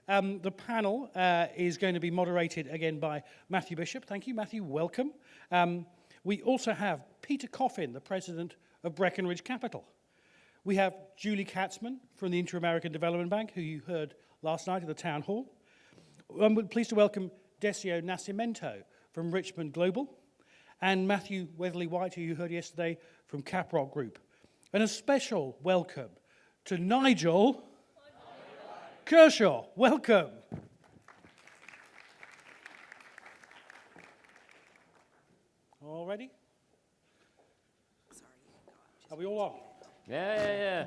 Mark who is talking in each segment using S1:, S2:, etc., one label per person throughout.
S1: The panel is going to be moderated again by Matthew Bishop. Thank you, Matthew. Welcome. We also have Peter Coffin, the president of Breckinridge Capital. We have Julie Katzman from the Inter-American Development Bank, who you heard last night at the town hall. I'm pleased to welcome Decio Nascimento from Richmond Global, and Matthew Weatherley-White, who you heard yesterday from CAPROCK Group. And a special welcome to Nigel Kershaw. Welcome. All ready?
S2: Sorry.
S1: Are we all on?
S3: Yeah.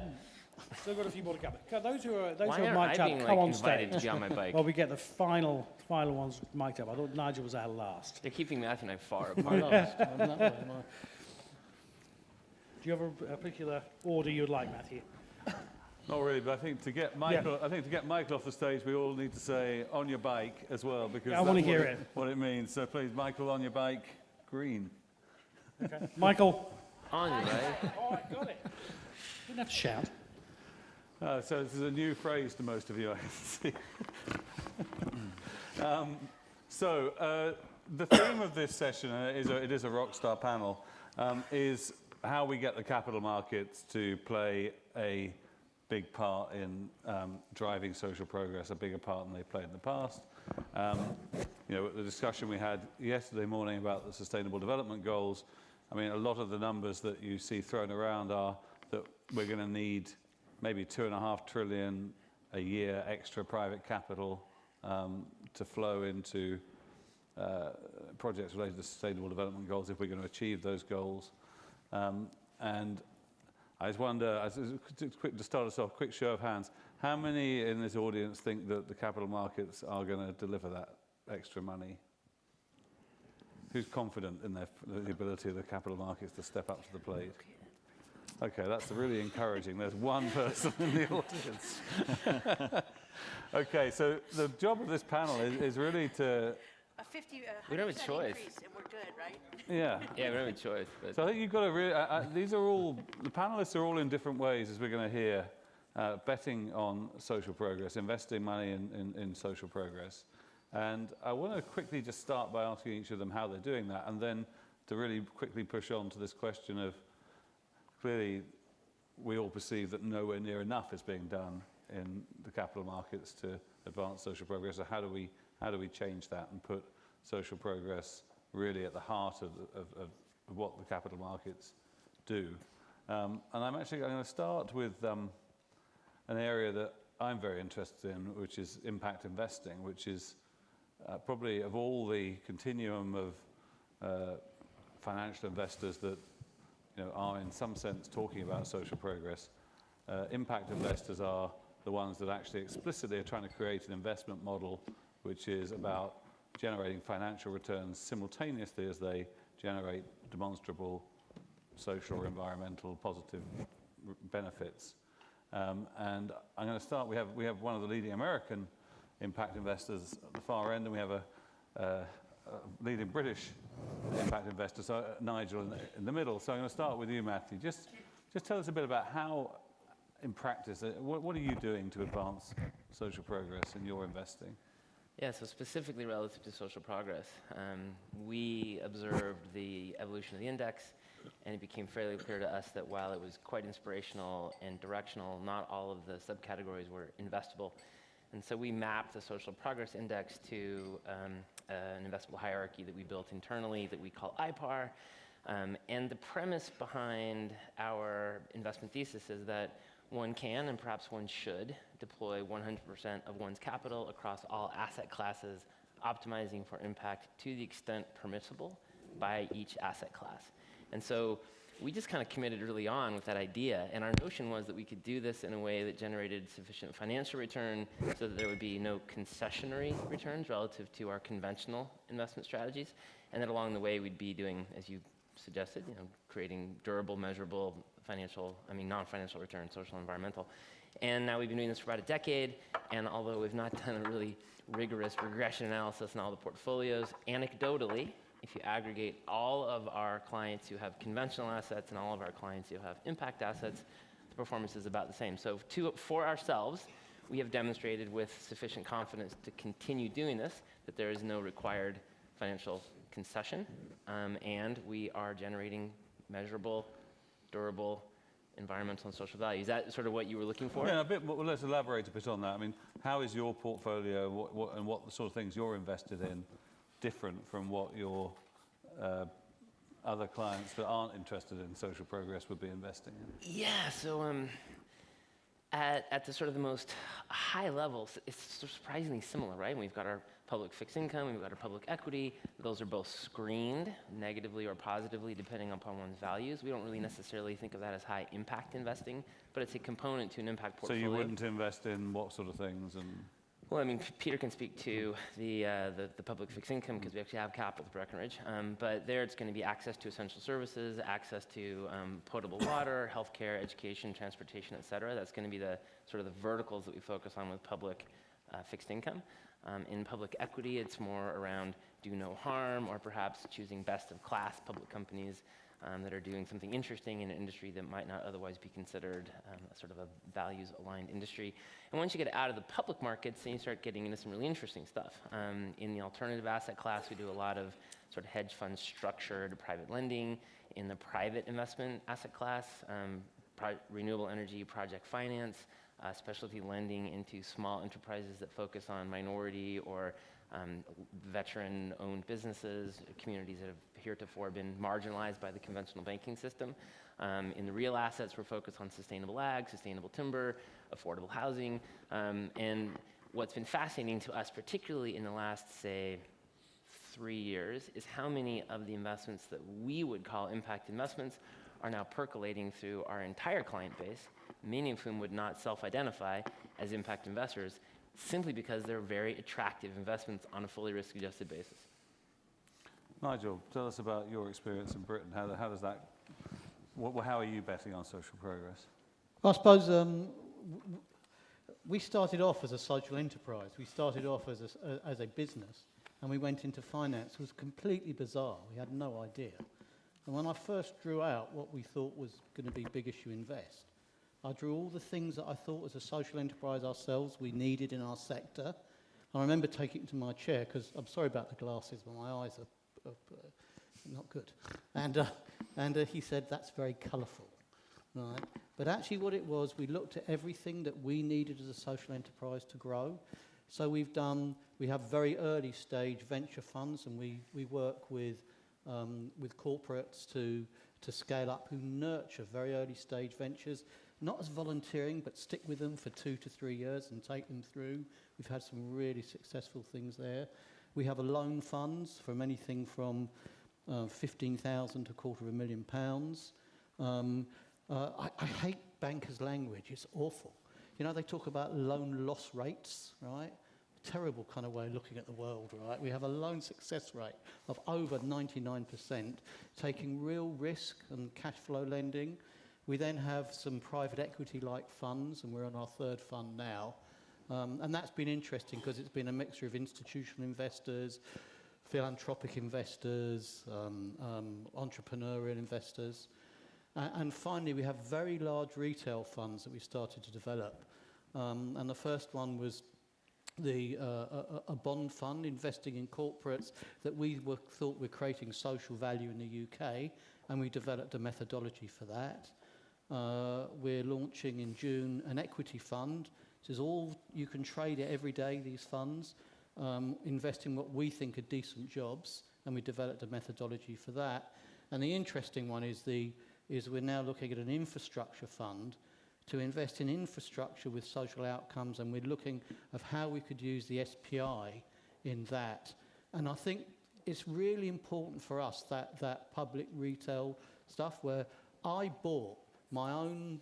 S1: Still got a few more to come. Those who are
S3: Why
S1: mic'd
S3: aren't I being
S1: up, come on
S3: invited
S1: stage.
S3: to be on my bike?
S1: Well, we get the final ones mic'd up. I thought Nigel was our last.
S3: They're keeping Matthew and I far
S4: I'm
S3: apart.
S4: not. I'm that way, am I?
S1: Do you have a particular order you'd like, Matthew?
S4: Not really, but I think to get Michael, Michael off the stage, we all need to say "on your bike" as well, because
S1: I want to hear it.
S4: What it means. So please, Michael, on your bike, green.
S1: Okay. Michael.
S3: On you, right?
S1: All right, got it. Didn't have to shout.
S4: So this is a new phrase to most of you, I can see. The theme of this session it is a rockstar panel, is how we get the capital markets to play a big part in driving social progress, a bigger part than they played in the past. The discussion we had yesterday morning about the Sustainable Development Goals, I mean, a lot of the numbers that you see thrown around are that we're going to need maybe $2.5 trillion a year extra private capital to flow into projects related to Sustainable Development Goals if we're going to achieve those goals. And I just wonder, to start us off, quick show of hands, how many in this audience think that the capital markets are going to deliver that extra money? Who's confident in the ability of the capital markets to step up to the plate? Okay, that's really encouraging. There's one person in the audience. Okay, so the job of this panel is really to...
S3: We don't have a choice.
S2: Increase and we're good, right?
S4: Yeah.
S3: Yeah, we don't have a choice. But
S4: So I think you've got to really... these are all... The panelists are all in different ways, as we're going to hear, betting on social progress, investing money in social progress. And I want to quickly just start by asking each of them how they're doing that, and then to really quickly push on to this question of, clearly, we all perceive that nowhere near enough is being done in the capital markets to advance social progress. So how do we change that and put social progress really at the heart of what the capital markets do? And I'm going to start with an area that I'm very interested in, which is impact investing, which is probably of all the continuum of financial investors that are in some sense talking about social progress, impact investors are the ones that actually explicitly are trying to create an investment model which is about generating financial returns simultaneously as they generate demonstrable social or environmental positive benefits. And I'm going to start, we have one of the leading American impact investors at the far end, and we have a leading British impact investor, so Nigel in the middle. So I'm going to start with you, Matthew. Just tell us a bit about how, in practice, what are you doing to advance social progress in your investing?
S3: yeah, so specifically relative to social progress, we observed the evolution of the index, and it became fairly clear to us that while it was quite inspirational and directional, not all of the subcategories were investable. And so we mapped the social progress index to an investable hierarchy that we built internally that we call IPAR. And the premise behind our investment thesis is that one can, and perhaps one should, deploy 100% of one's capital across all asset classes, optimizing for impact to the extent permissible by each asset class. And so we just kind of committed early on with that idea, and our notion was that we could do this in a way that generated sufficient financial return so that there would be no concessionary returns relative to our conventional investment strategies, and that along the way we'd be doing, as you suggested, creating durable, measurable non-financial returns, social and environmental. And now we've been doing this for about a decade, and although we've not done a really rigorous regression analysis in all the portfolios, anecdotally, if you aggregate all of our clients who have conventional assets and all of our clients who have impact assets, the performance is about the same. So for ourselves, we have demonstrated with sufficient confidence to continue doing this that there is no required financial concession, and we are generating measurable, durable environmental and social value. Is that sort of what you were looking for?
S4: Yeah, a bit. Well, let's elaborate a bit on that. I mean, how is your portfolio and what the sort of things you're invested in different from what your other clients that aren't interested in social progress would be investing in?
S3: Yeah, so at the sort of the most high levels, it's surprisingly similar, right? We've got our public fixed income, we've got our public equity. Those are both screened negatively or positively depending upon one's values. We don't really necessarily think of that as high impact investing, but it's a component to an impact portfolio.
S4: So you wouldn't invest in what sort of things? And
S3: well, I mean, Peter can speak to the public fixed income because we actually have CAP with Breckinridge. But there it's going to be access to essential services, access to potable water, healthcare, education, transportation, et cetera. That's going to be the sort of the verticals that we focus on with public fixed income. In public equity, it's more around do no harm or perhaps choosing best of class public companies that are doing something interesting in an industry that might not otherwise be considered sort of a values-aligned industry. And once you get out of the public markets, then you start getting into some really interesting stuff. In the alternative asset class, we do a lot of sort of hedge fund structured private lending. In the private investment asset class, renewable energy project finance, specialty lending into small enterprises that focus on minority or veteran-owned businesses, communities that have heretofore been marginalized by the conventional banking system. In the real assets, we're focused on sustainable ag, sustainable timber, affordable housing. And what's been fascinating to us, particularly in the last, say, 3 years, is how many of the investments that we would call impact investments are now percolating through our entire client base, many of whom would not self-identify as impact investors, simply because they're very attractive investments on a fully risk-adjusted basis.
S4: Nigel, tell us about your experience in Britain. How does that? How are you betting on social progress?
S5: I suppose we started off as a social enterprise. We started off as a business, and we went into finance. It was completely bizarre. We had no idea. And when I first drew out what we thought was going to be big issue invest, I drew all the things that I thought as a social enterprise ourselves we needed in our sector. And I remember taking it to my chair, because I'm sorry about the glasses, but my eyes are not good. And he said, that's very colourful, right? But actually what it was, we looked at everything that we needed as a social enterprise to grow. So we have very early stage venture funds, and we work with corporates to scale up who nurture very early stage ventures, not as volunteering, but stick with them for 2 to 3 years and take them through. We've had some really successful things there. We have a loan funds from anything from 15,000 to £250,000. I hate bankers' language. It's awful. You know, they talk about loan loss rates, right? Terrible kind of way of looking at the world, right? We have a loan success rate of over 99%, taking real risk and cash flow lending. We then have some private equity-like funds, and we're on our 3rd fund now. And that's been interesting because it's been a mixture of institutional investors, philanthropic investors, entrepreneurial investors. And finally, we have very large retail funds that we started to develop. And the first one was a bond fund investing in corporates that we thought were creating social value in the UK, and we developed a methodology for that. We're launching in June an equity fund. This is all, you can trade it every day, these funds, invest in what we think are decent jobs, and we developed a methodology for that. And the interesting one is we're now looking at an infrastructure fund to invest in infrastructure with social outcomes, and we're looking at how we could use the SPI in that. And I think it's really important for us, that public retail stuff, where I bought my own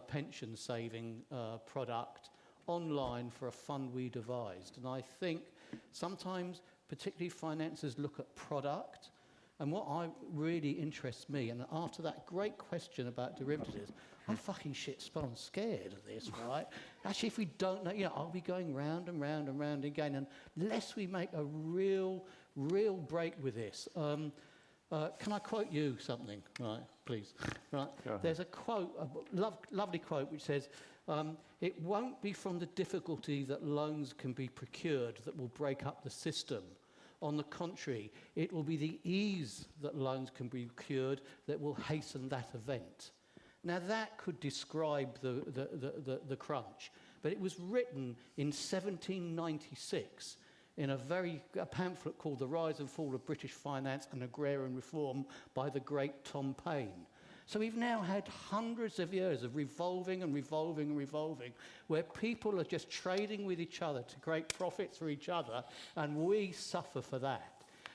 S5: pension saving product online for a fund we devised. And I think sometimes, particularly financiers, look at product. And what really interests me, and after that great question about derivatives, I'm fucking shit spawn scared of this, right? Actually, if we don't know, I'll be going round and round and round again, and unless we make a real break with this. Can I quote you something, right, please? Right. There's a quote, a lovely quote, which says, It won't be from the difficulty that loans can be procured that will break up the system. On the contrary, it will be the ease that loans can be procured that will hasten that event. Now that could describe the crunch, but it was written in 1796 in a pamphlet called The Rise and Fall of British Finance and Agrarian Reform by the great Tom Paine. So we've now had hundreds of years of revolving and revolving and revolving, where people are just trading with each other to create profits for each other, and we suffer for that.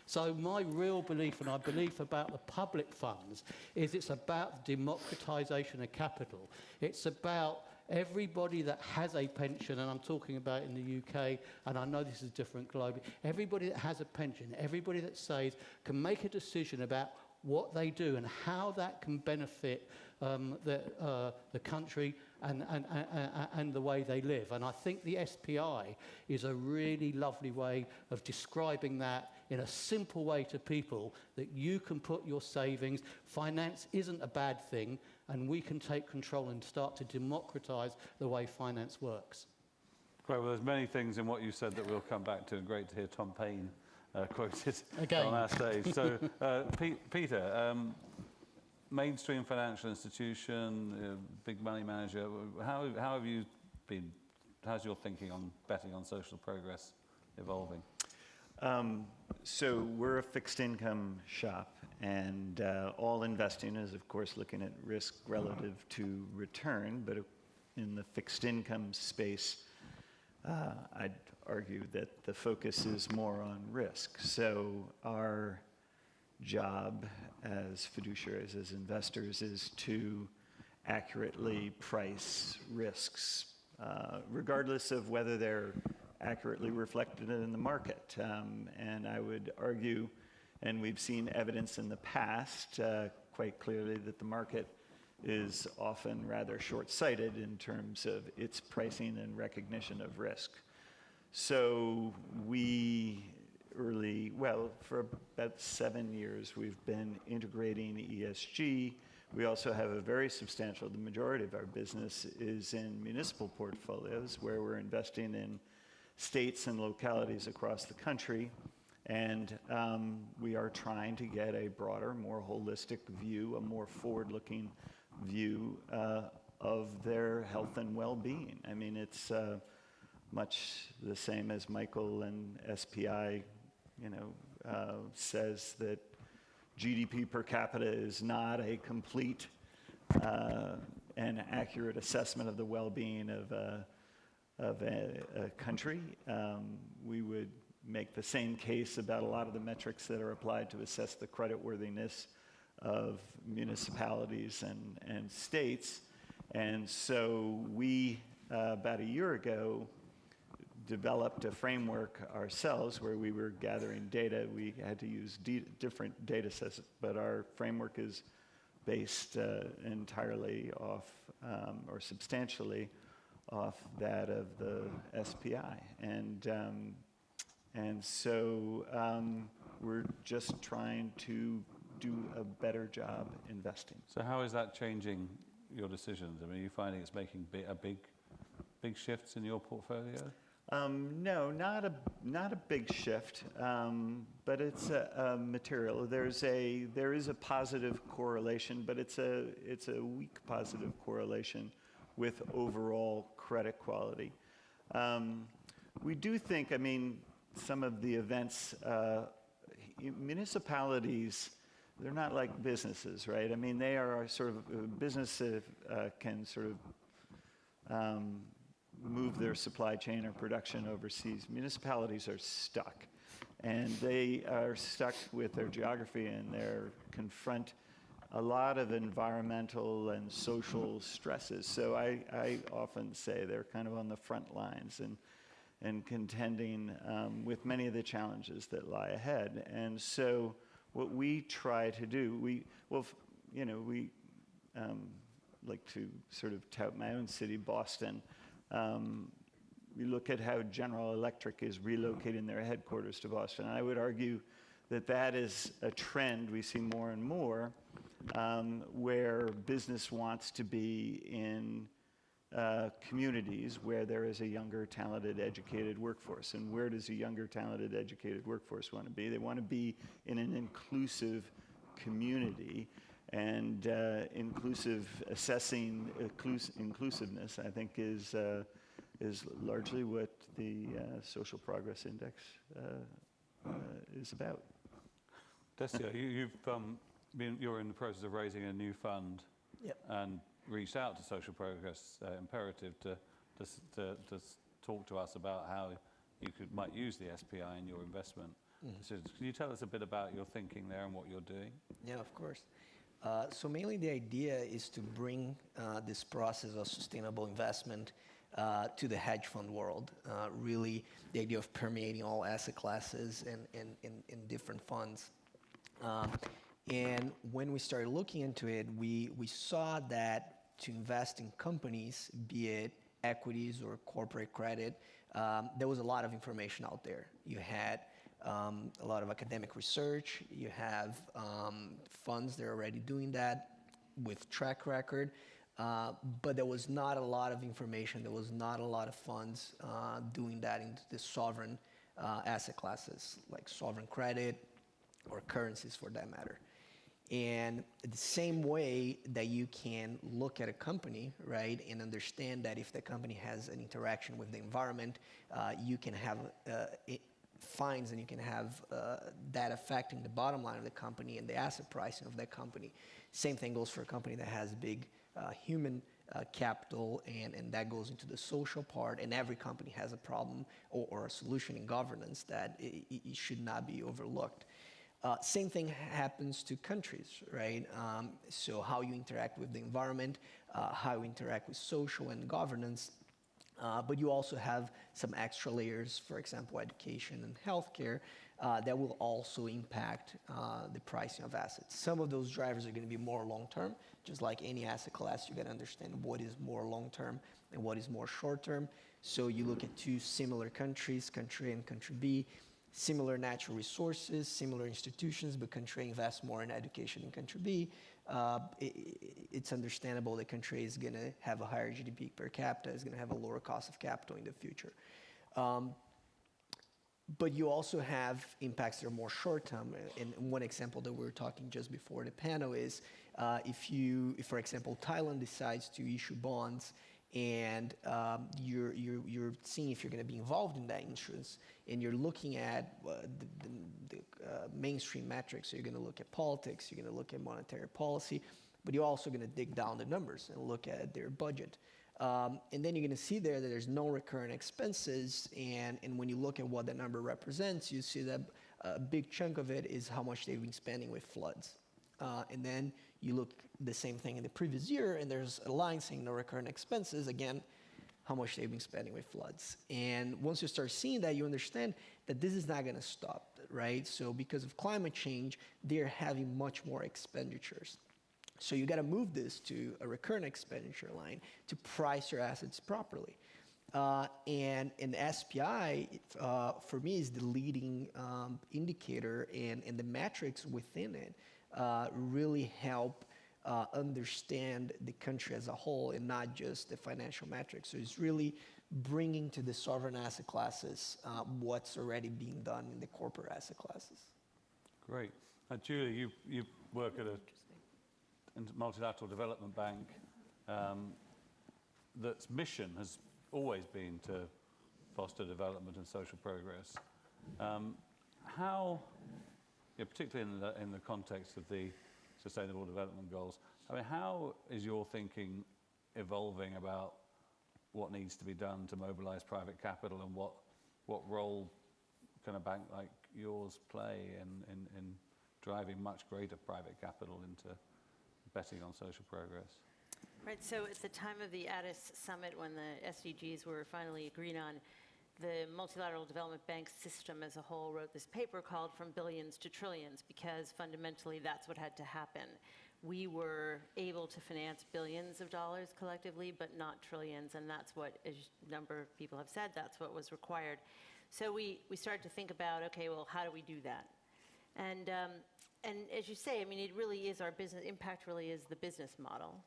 S5: So my real belief, and I believe about the public funds, is it's about democratisation of capital. It's about everybody that has a pension, and I'm talking about in the UK, and I know this is different globally, everybody that has a pension, everybody that saves, can make a decision about what they do and how that can benefit the country and the way they live. And I think the SPI is a really lovely way of describing that in a simple way to people, that you can put your savings. Finance isn't a bad thing, and we can take control and start to democratise the way finance works.
S4: Great. Well, there's many things in what you said that we'll come back to, and great to hear Tom Paine quoted
S5: Again.
S4: on our stage. So, Peter, mainstream financial institution, big money manager, how have you been, how's your thinking on betting on social progress evolving?
S6: So we're a fixed income shop, and all investing is, of course, looking at risk relative to return, but in the fixed income space, I'd argue that the focus is more on risk. So our job as fiduciaries, as investors, is to accurately price risks, regardless of whether they're accurately reflected in the market. And I would argue, and we've seen evidence in the past quite clearly, that the market is often rather short-sighted in terms of its pricing and recognition of risk. So for about 7 years, we've been integrating ESG. We also have a very substantial, the majority of our business is in municipal portfolios, where we're investing in states and localities across the country. And we are trying to get a broader, more holistic view, a more forward-looking view of their health and well-being. I mean, it's much the same as Michael and SPI, says that GDP per capita is not a complete and accurate assessment of the well-being of a country. We would make the same case about a lot of the metrics that are applied to assess the creditworthiness of municipalities and states. And so we, about a year ago, developed a framework ourselves where we were gathering data. We had to use different data sets, but our framework is based entirely off, or substantially off, that of the SPI. And so we're just trying to do a better job investing.
S4: So how is that changing your decisions? I mean, are you finding it's making big shifts in your portfolio?
S6: No, not a big shift, but it's a material. There is a positive correlation, but it's a weak positive correlation with overall credit quality. We do think, I mean, some of the events, municipalities, they're not like businesses, right? I mean, they are sort of, businesses can sort of move their supply chain or production overseas. Municipalities are stuck, and they are stuck with their geography, and they're confront a lot of environmental and social stresses. So I often say they're kind of on the front lines and contending with many of the challenges that lie ahead. And so what we try to do, we like to sort of tout my own city, Boston. We look at how General Electric is relocating their headquarters to Boston. And I would argue that that is a trend we see more and more, where business wants to be in communities where there is a younger, talented, educated workforce. And where does a younger, talented, educated workforce want to be? They want to be in an inclusive community. And inclusiveness, I think, is largely what the Social Progress Index is about.
S4: Decio, you're in the process of raising a new fund.
S7: Yep.
S4: And reached out to Social Progress Imperative to talk to us about how you might use the SPI in your investment. So can you tell us a bit about your thinking there and what you're doing?
S7: Yeah, of course. So mainly the idea is to bring this process of sustainable investment to the hedge fund world. Really, the idea of permeating all asset classes and different funds. And when we started looking into it, we saw that to invest in companies, be it equities or corporate credit, there was a lot of information out there. You had a lot of academic research. You have funds that are already doing that with track record. But there was not a lot of information. There was not a lot of funds doing that into the sovereign asset classes, like sovereign credit or currencies for that matter. And the same way that you can look at a company, right, and understand that if the company has an interaction with the environment, you can have fines and you can have that affecting the bottom line of the company and the asset pricing of that company. Same thing goes for a company that has big human capital, and that goes into the social part, and every company has a problem or a solution in governance that it should not be overlooked. Same thing happens to countries, right? So how you interact with the environment, how you interact with social and governance, but you also have some extra layers, for example, education and healthcare, that will also impact the pricing of assets. Some of those drivers are going to be more long-term, just like any asset class. You got to understand what is more long-term and what is more short-term. So you look at two similar countries, country A and country B, similar natural resources, similar institutions, but country A invests more in education than country B. It's understandable that country A is going to have a higher GDP per capita, is going to have a lower cost of capital in the future. But you also have impacts that are more short-term. And one example that we were talking just before the panel is if, for example, Thailand decides to issue bonds and you're seeing if you're going to be involved in that issuance, and you're looking at the mainstream metrics. So you're going to look at politics, you're going to look at monetary policy, but you're also going to dig down the numbers and look at their budget. And then you're going to see there that there's no recurrent expenses, and when you look at what that number represents, you see that a big chunk of it is how much they've been spending with floods. And then you look the same thing in the previous year, and there's a line saying no recurrent expenses, again, how much they've been spending with floods. And once you start seeing that, you understand that this is not going to stop, right? So because of climate change, they're having much more expenditures. So you got to move this to a recurrent expenditure line to price your assets properly. And SPI, for me, is the leading indicator, and the metrics within it really help understand the country as a whole and not just the financial metrics. So it's really bringing to the sovereign asset classes what's already being done in the corporate asset classes.
S4: Great. Julie, you work at a multilateral development bank that's mission has always been to foster development and social progress. How, particularly in the context of the Sustainable Development Goals, I mean, how is your thinking evolving about what needs to be done to mobilize private capital, and what role can a bank like yours play in driving much greater private capital into betting on social progress?
S2: Right, so at the time of the Addis Summit, when the SDGs were finally agreed on, the Multilateral Development Bank system as a whole wrote this paper called From Billions to Trillions, because fundamentally that's what had to happen. We were able to finance billions of dollars collectively, but not trillions, and that's what, as a number of people have said, that's what was required. So we started to think about, okay, well, how do we do that? And as you say, I mean, it really is our business, impact really is the business model.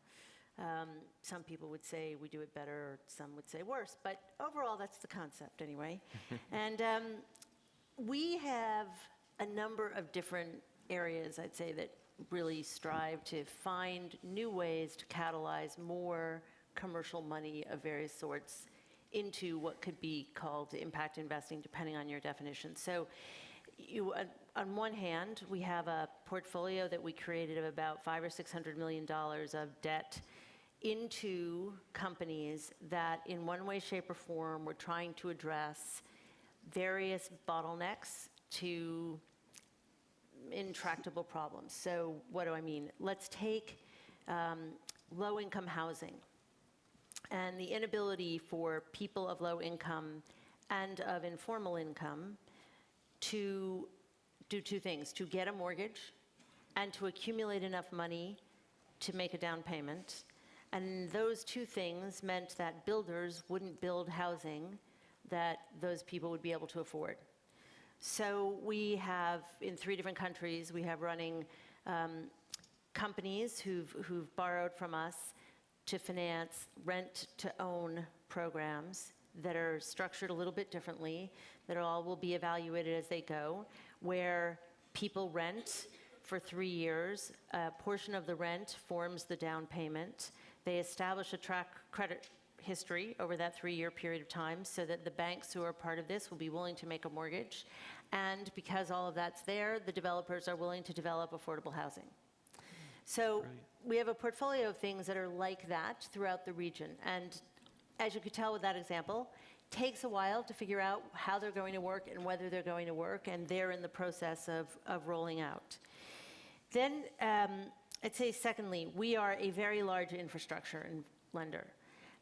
S2: Some people would say we do it better, or some would say worse, but overall, that's the concept anyway. And we have a number of different areas, I'd say, that really strive to find new ways to catalyze more commercial money of various sorts into what could be called impact investing, depending on your definition. So on one hand, we have a portfolio that we created of about $500 or $600 million of debt into companies that in one way, shape, or form were trying to address various bottlenecks to intractable problems. So what do I mean? Let's take low-income housing and the inability for people of low income and of informal income to do two things: to get a mortgage and to accumulate enough money to make a down payment. And those two things meant that builders wouldn't build housing that those people would be able to afford. So we have, in 3 different countries, we have running companies who've borrowed from us to finance rent-to-own programs that are structured a little bit differently, that all will be evaluated as they go, where people rent for 3 years. A portion of the rent forms the down payment. They establish a track credit history over that 3-year period of time so that the banks who are part of this will be willing to make a mortgage. And because all of that's there, the developers are willing to develop affordable housing. So we have a portfolio of things that are like that throughout the region. And as you could tell with that example, it takes a while to figure out how they're going to work and whether they're going to work, and they're in the process of rolling out. Then I'd say, secondly, we are a very large infrastructure lender.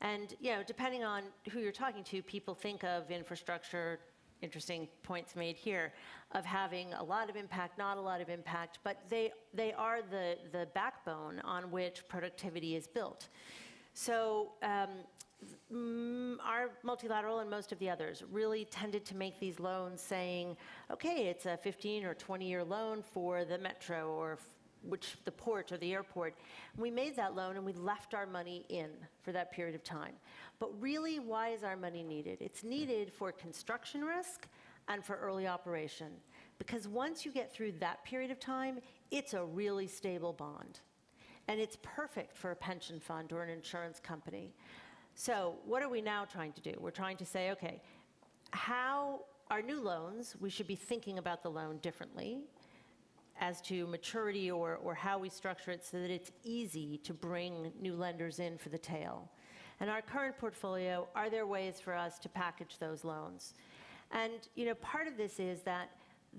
S2: And depending on who you're talking to, people think of infrastructure, interesting points made here, of having a lot of impact, not a lot of impact, but they are the backbone on which productivity is built. So our multilateral and most of the others really tended to make these loans saying, okay, it's a 15 or 20-year loan for the metro or the port or the airport. We made that loan and we left our money in for that period of time. But really, why is our money needed? It's needed for construction risk and for early operation. Because once you get through that period of time, it's a really stable bond. And it's perfect for a pension fund or an insurance company. So what are we now trying to do? We're trying to say, okay, how our new loans, we should be thinking about the loan differently as to maturity or how we structure it so that it's easy to bring new lenders in for the tail. And our current portfolio, are there ways for us to package those loans? And part of this is that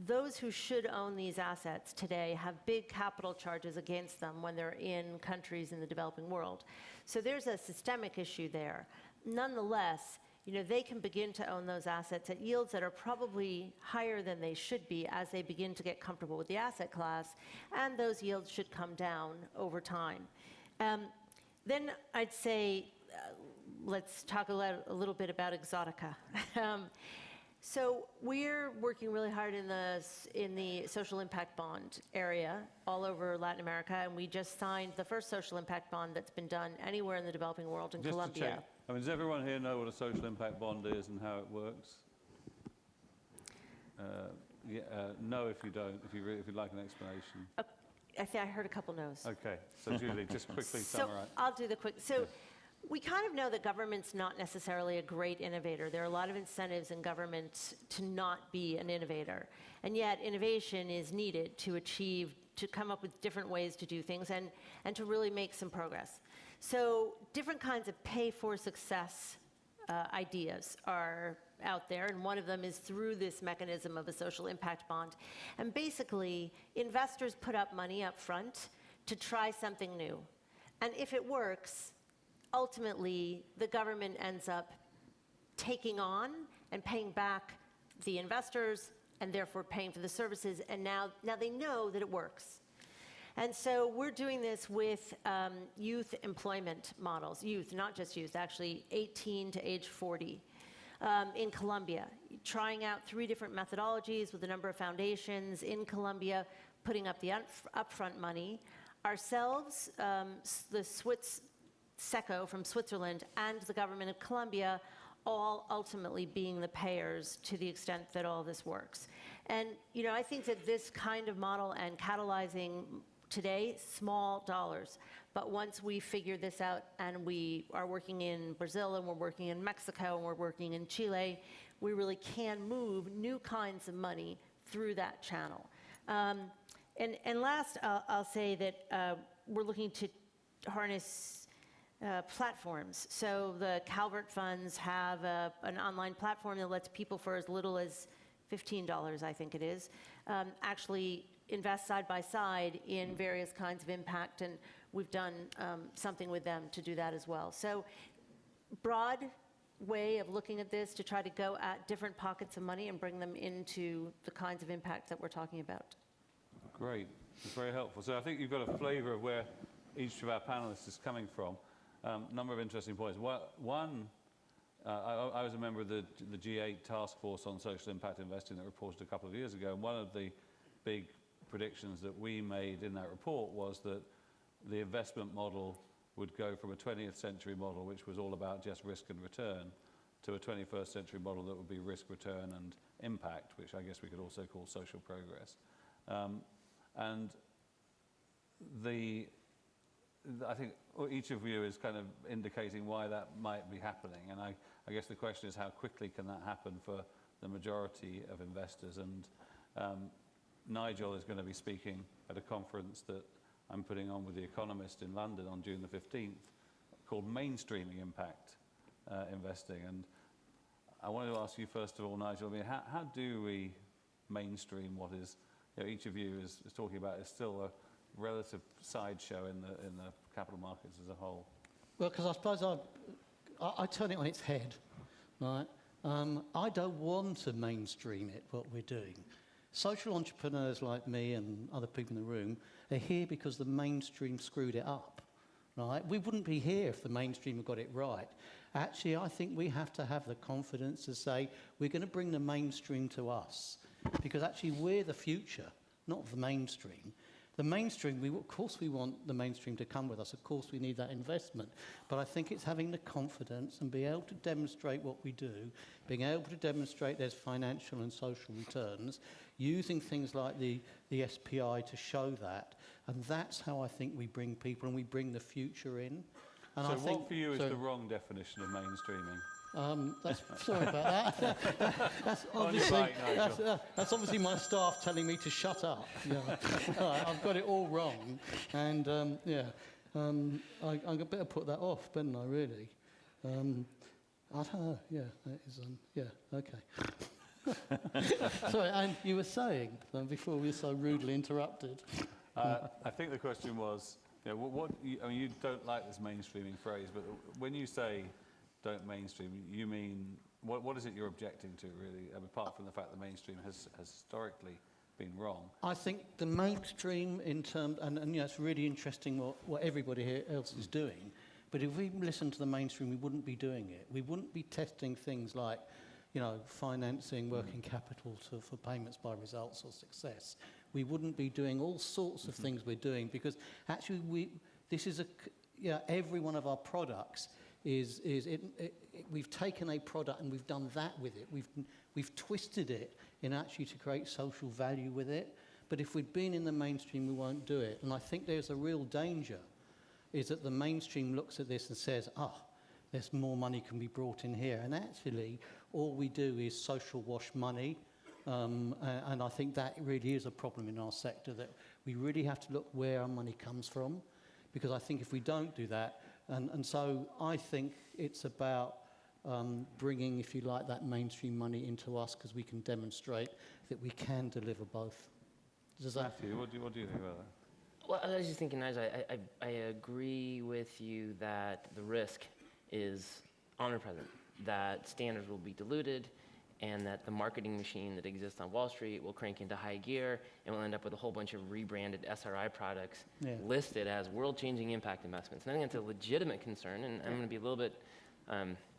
S2: those who should own these assets today have big capital charges against them when they're in countries in the developing world. So there's a systemic issue there. Nonetheless, they can begin to own those assets at yields that are probably higher than they should be as they begin to get comfortable with the asset class, and those yields should come down over time. Then I'd say, let's talk a little bit about exotica. So we're working really hard in the social impact bond area all over Latin America, and we just signed the first social impact bond that's been done anywhere in the developing world in Colombia.
S4: Just to check, does everyone here know what a social impact bond is and how it works? No, if you don't, if you'd like an explanation.
S2: I think I heard a couple no's.
S4: Okay, so Julie, just quickly summarize.
S2: So I'll do the quick. So we kind of know that government's not necessarily a great innovator. There are a lot of incentives in government to not be an innovator. And yet innovation is needed to come up with different ways to do things and to really make some progress. So different kinds of pay-for-success ideas are out there, and one of them is through this mechanism of a social impact bond. And basically, investors put up money up front to try something new. And if it works, ultimately, the government ends up taking on and paying back the investors and therefore paying for the services, and now they know that it works. And so we're doing this with youth employment models, not just youth, actually 18 to age 40 in Colombia, trying out 3 different methodologies with a number of foundations in Colombia, putting up the upfront money. Ourselves, the SECO from Switzerland and the government of Colombia all ultimately being the payers to the extent that all this works. And, you know, I think that this kind of model and catalyzing today, small dollars, but once we figure this out and we are working in Brazil and we're working in Mexico and we're working in Chile, we really can move new kinds of money through that channel. And last, I'll say that we're looking to harness platforms. So the Calvert funds have an online platform that lets people for as little as $15, I think it is, actually invest side by side in various kinds of impact, and we've done something with them to do that as well. So broad way of looking at this to try to go at different pockets of money and bring them into the kinds of impact that we're talking about. Great.
S4: It's very helpful. So I think you've got a flavour of where each of our panelists is coming from. Number of interesting points. One, I was a member of the G8 task force on social impact investing that reported a couple of years ago, and one of the big predictions that we made in that report was that the investment model would go from a 20th century model, which was all about just risk and return, to a 21st century model that would be risk, return, and impact, which I guess we could also call social progress. And I think each of you is kind of indicating why that might be happening. And I guess the question is, how quickly can that happen for the majority of investors? And Nigel is going to be speaking at a conference that I'm putting on with The Economist in London on June the 15th called Mainstreaming Impact Investing. And I wanted to ask you, first of all, Nigel, I mean, how do we mainstream what is, you know, each of you is talking about is still a relative sideshow in the capital markets as a whole?
S5: Well, because I suppose I turn it on its head, right? I don't want to mainstream it, what we're doing. Social entrepreneurs like me and other people in the room are here because the mainstream screwed it up, right? We wouldn't be here if the mainstream had got it right. Actually, I think we have to have the confidence to say we're going to bring the mainstream to us, because actually we're the future, not the mainstream. The mainstream, of course we want the mainstream to come with us. Of course we need that investment. But I think it's having the confidence and being able to demonstrate what we do, being able to demonstrate there's financial and social returns, using things like the SPI to show that. And that's how I think we bring people and we bring the future in. And
S4: so
S5: I think,
S4: what for you is the wrong definition of mainstreaming?
S5: Sorry about that. That's obviously my staff telling me to shut up. Yeah. I've got it all wrong, and I'm better put that off, better I really? I don't know. Yeah, that is. Okay. Sorry, and you were saying before we were so rudely interrupted.
S4: I think the question was, you know, I mean, you don't like this mainstreaming phrase, but when you say don't mainstream, you mean, what is it you're objecting to, really, apart from the fact the mainstream has historically been wrong?
S5: I think the mainstream in terms, and you know, it's really interesting what everybody here else is doing, but if we listened to the mainstream, we wouldn't be doing it. We wouldn't be testing things like, you know, financing working capital for payments by results or success. We wouldn't be doing all sorts of things we're doing, because actually every one of our products we've taken a product and we've done that with it. We've twisted it in actually to create social value with it. But if we'd been in the mainstream, we won't do it. And I think there's a real danger, is that the mainstream looks at this and says, there's more money can be brought in here. And actually, all we do is social wash money. And I think that really is a problem in our sector, that we really have to look where our money comes from. Because I think if we don't do that, and so I think it's about bringing, if you like, that mainstream money into us, because we can demonstrate that we can deliver both.
S4: Matthew, what do you think about that?
S3: Well, I was just thinking, Nigel, I agree with you that the risk is omnipresent, that standards will be diluted, and that the marketing machine that exists on Wall Street will crank into high gear, and we'll end up with a whole bunch of rebranded SRI products listed as world-changing impact investments. And I think that's a legitimate concern, and I'm going to be a little bit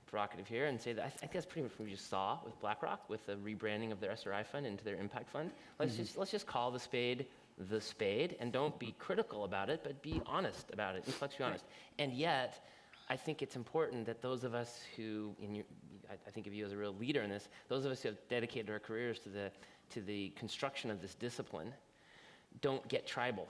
S3: provocative here and say that I think that's pretty much what we just saw with BlackRock, with the rebranding of their SRI fund into their impact fund. Let's just call the spade, and don't be critical about it, but be honest about it, intellectually honest. And yet, I think it's important that those of us who, I think of you as a real leader in this, those of us who have dedicated our careers to the construction of this discipline don't get tribal.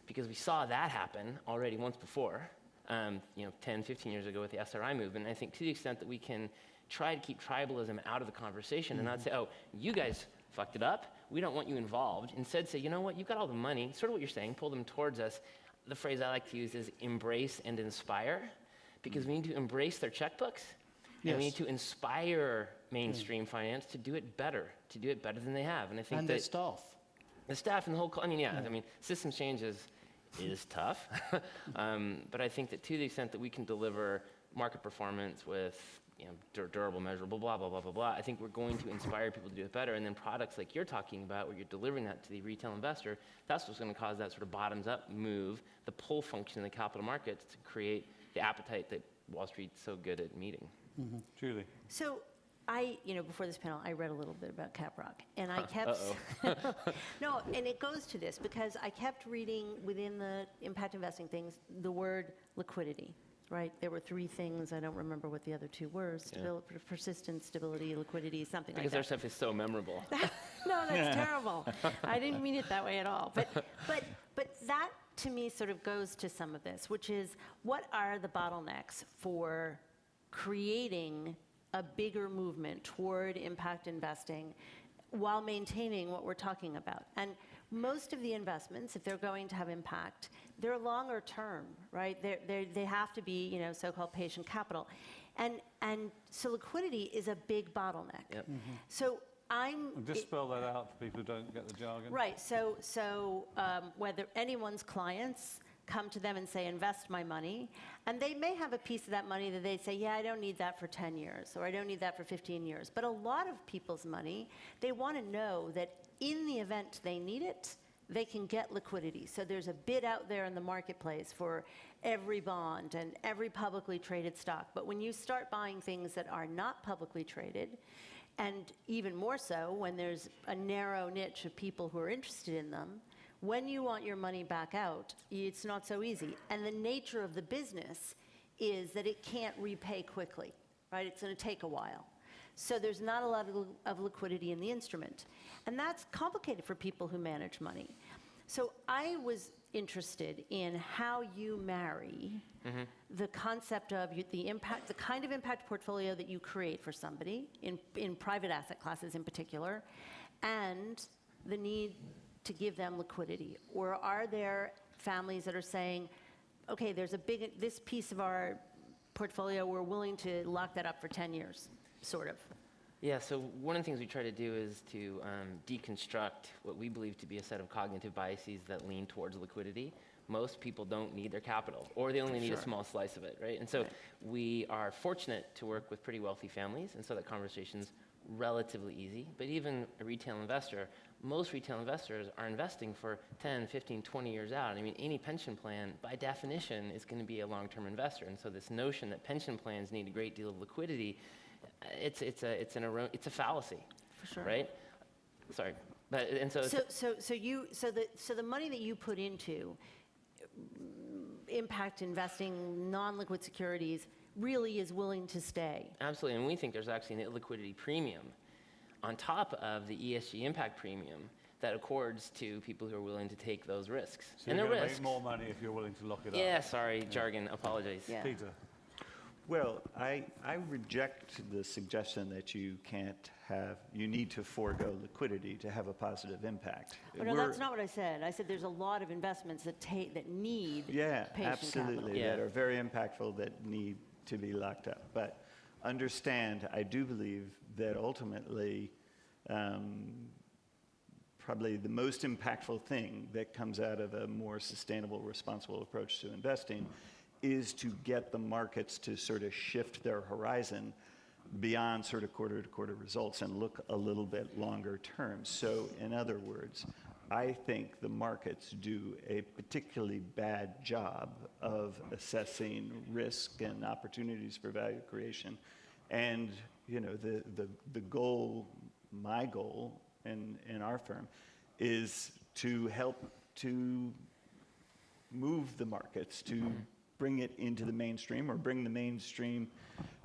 S3: Because we saw that happen already once before, 10, 15 years ago with the SRI movement. And I think to the extent that we can try to keep tribalism out of the conversation and not say, oh, you guys fucked it up, we don't want you involved. Instead say, you know what, you've got all the money, sort of what you're saying, pull them towards us. The phrase I like to use is embrace and inspire, because we need to embrace their checkbooks, and we need to inspire mainstream finance to do it better than they have. And I think
S5: And
S3: that
S5: their staff.
S3: the staff and the whole, systems change is tough. But I think that to the extent that we can deliver market performance with durable, measurable, blah, blah, blah, blah, blah, I think we're going to inspire people to do it better. And then products like you're talking about, where you're delivering that to the retail investor, that's what's going to cause that sort of bottoms-up move, the pull function in the capital markets to create the appetite that Wall Street's so good at meeting.
S4: Julie.
S2: So before this panel, I read a little bit about CAPROCK, and I kept, no, and it goes to this, because I kept reading within the impact investing things, the word liquidity, right? There were 3 things, I don't remember what the other 2 were, persistence, stability, liquidity, something
S3: Because
S2: like
S3: our
S2: that.
S3: stuff is so memorable.
S2: No, that's terrible. I didn't mean it that way at all. But that, to me, sort of goes to some of this, which is, what are the bottlenecks for creating a bigger movement toward impact investing while maintaining what we're talking about? And most of the investments, if they're going to have impact, they're longer term, right? They have to be, so-called patient capital. And so liquidity is a big bottleneck.
S3: Yep.
S2: So
S4: Just spell that out for people who don't get the jargon.
S2: Right, so whether anyone's clients come to them and say, invest my money, and they may have a piece of that money that they say, yeah, I don't need that for 10 years, or I don't need that for 15 years. But a lot of people's money, they want to know that in the event they need it, they can get liquidity. So there's a bid out there in the marketplace for every bond and every publicly traded stock. But when you start buying things that are not publicly traded, and even more so when there's a narrow niche of people who are interested in them, when you want your money back out, it's not so easy. And the nature of the business is that it can't repay quickly, right? It's going to take a while. So there's not a lot of liquidity in the instrument. And that's complicated for people who manage money. So I was interested in how you marry the concept of the kind of impact portfolio that you create for somebody, in private asset classes in particular, and the need to give them liquidity. Or are there families that are saying, okay, there's this piece of our portfolio, we're willing to lock that up for 10 years, sort of?
S3: Yeah, so one of the things we try to do is to deconstruct what we believe to be a set of cognitive biases that lean towards liquidity. Most people don't need their capital, or they only need a small slice of it, right? And so we are fortunate to work with pretty wealthy families, and so that conversation's relatively easy. But even a retail investor, most retail investors are investing for 10, 15, 20 years out. I mean, any pension plan, by definition, is going to be a long-term investor. And so this notion that pension plans need a great deal of liquidity, it's a fallacy,
S2: For sure.
S3: right? Sorry, but and so
S2: So the money that you put into impact investing, non-liquid securities, really is willing to stay.
S3: absolutely, and we think there's actually an illiquidity premium on top of the ESG impact premium that accords to people who are willing to take those risks.
S4: So
S3: and the
S4: you're going to
S3: risks.
S4: make more money if you're willing to lock it up.
S3: Yeah, sorry, jargon. Apologies.
S2: Yeah.
S4: Peter.
S6: Well, I reject the suggestion that you need to forego liquidity to have a positive impact.
S2: Oh, no, that's not what I said. I said there's a lot of investments that need patient
S6: absolutely,
S2: capital.
S3: Yeah.
S6: that are very impactful that need to be locked up. But understand, I do believe that ultimately, probably the most impactful thing that comes out of a more sustainable, responsible approach to investing is to get the markets to sort of shift their horizon beyond sort of quarter-to-quarter results and look a little bit longer term. So in other words, I think the markets do a particularly bad job of assessing risk and opportunities for value creation. And the goal, my goal in our firm, is to help to move the markets to bring it into the mainstream or bring the mainstream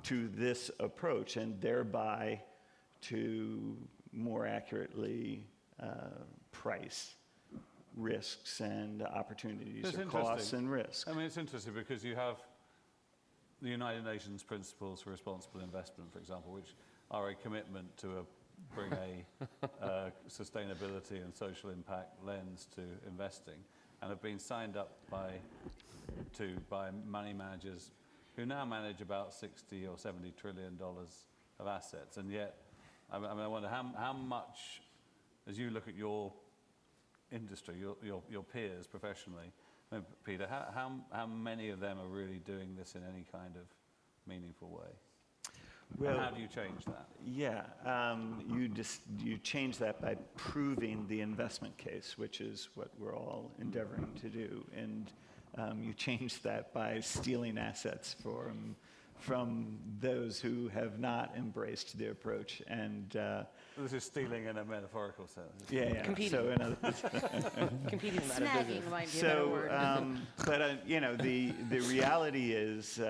S6: to this approach, and thereby to more accurately price risks and opportunities,
S4: That's
S6: or costs
S4: interesting.
S6: and risks.
S4: I mean, it's interesting because you have the United Nations Principles for Responsible Investment, for example, which are a commitment to bring a sustainability and social impact lens to investing, and have been signed up by money managers who now manage about 60 or 70 trillion dollars of assets. And yet, I wonder how much, as you look at your industry, your peers professionally, I mean, Peter, how many of them are really doing this in any kind of meaningful way?
S6: Well,
S4: and how do you change that?
S6: Yeah, you change that by proving the investment case, which is what we're all endeavoring to do, and you change that by stealing assets from those who have not embraced the approach. And
S4: This is stealing in a metaphorical sense.
S6: yeah.
S3: Competing.
S6: So in other words,
S3: Competing in that business.
S2: Snagging might be a better word.
S6: but you know, the reality is,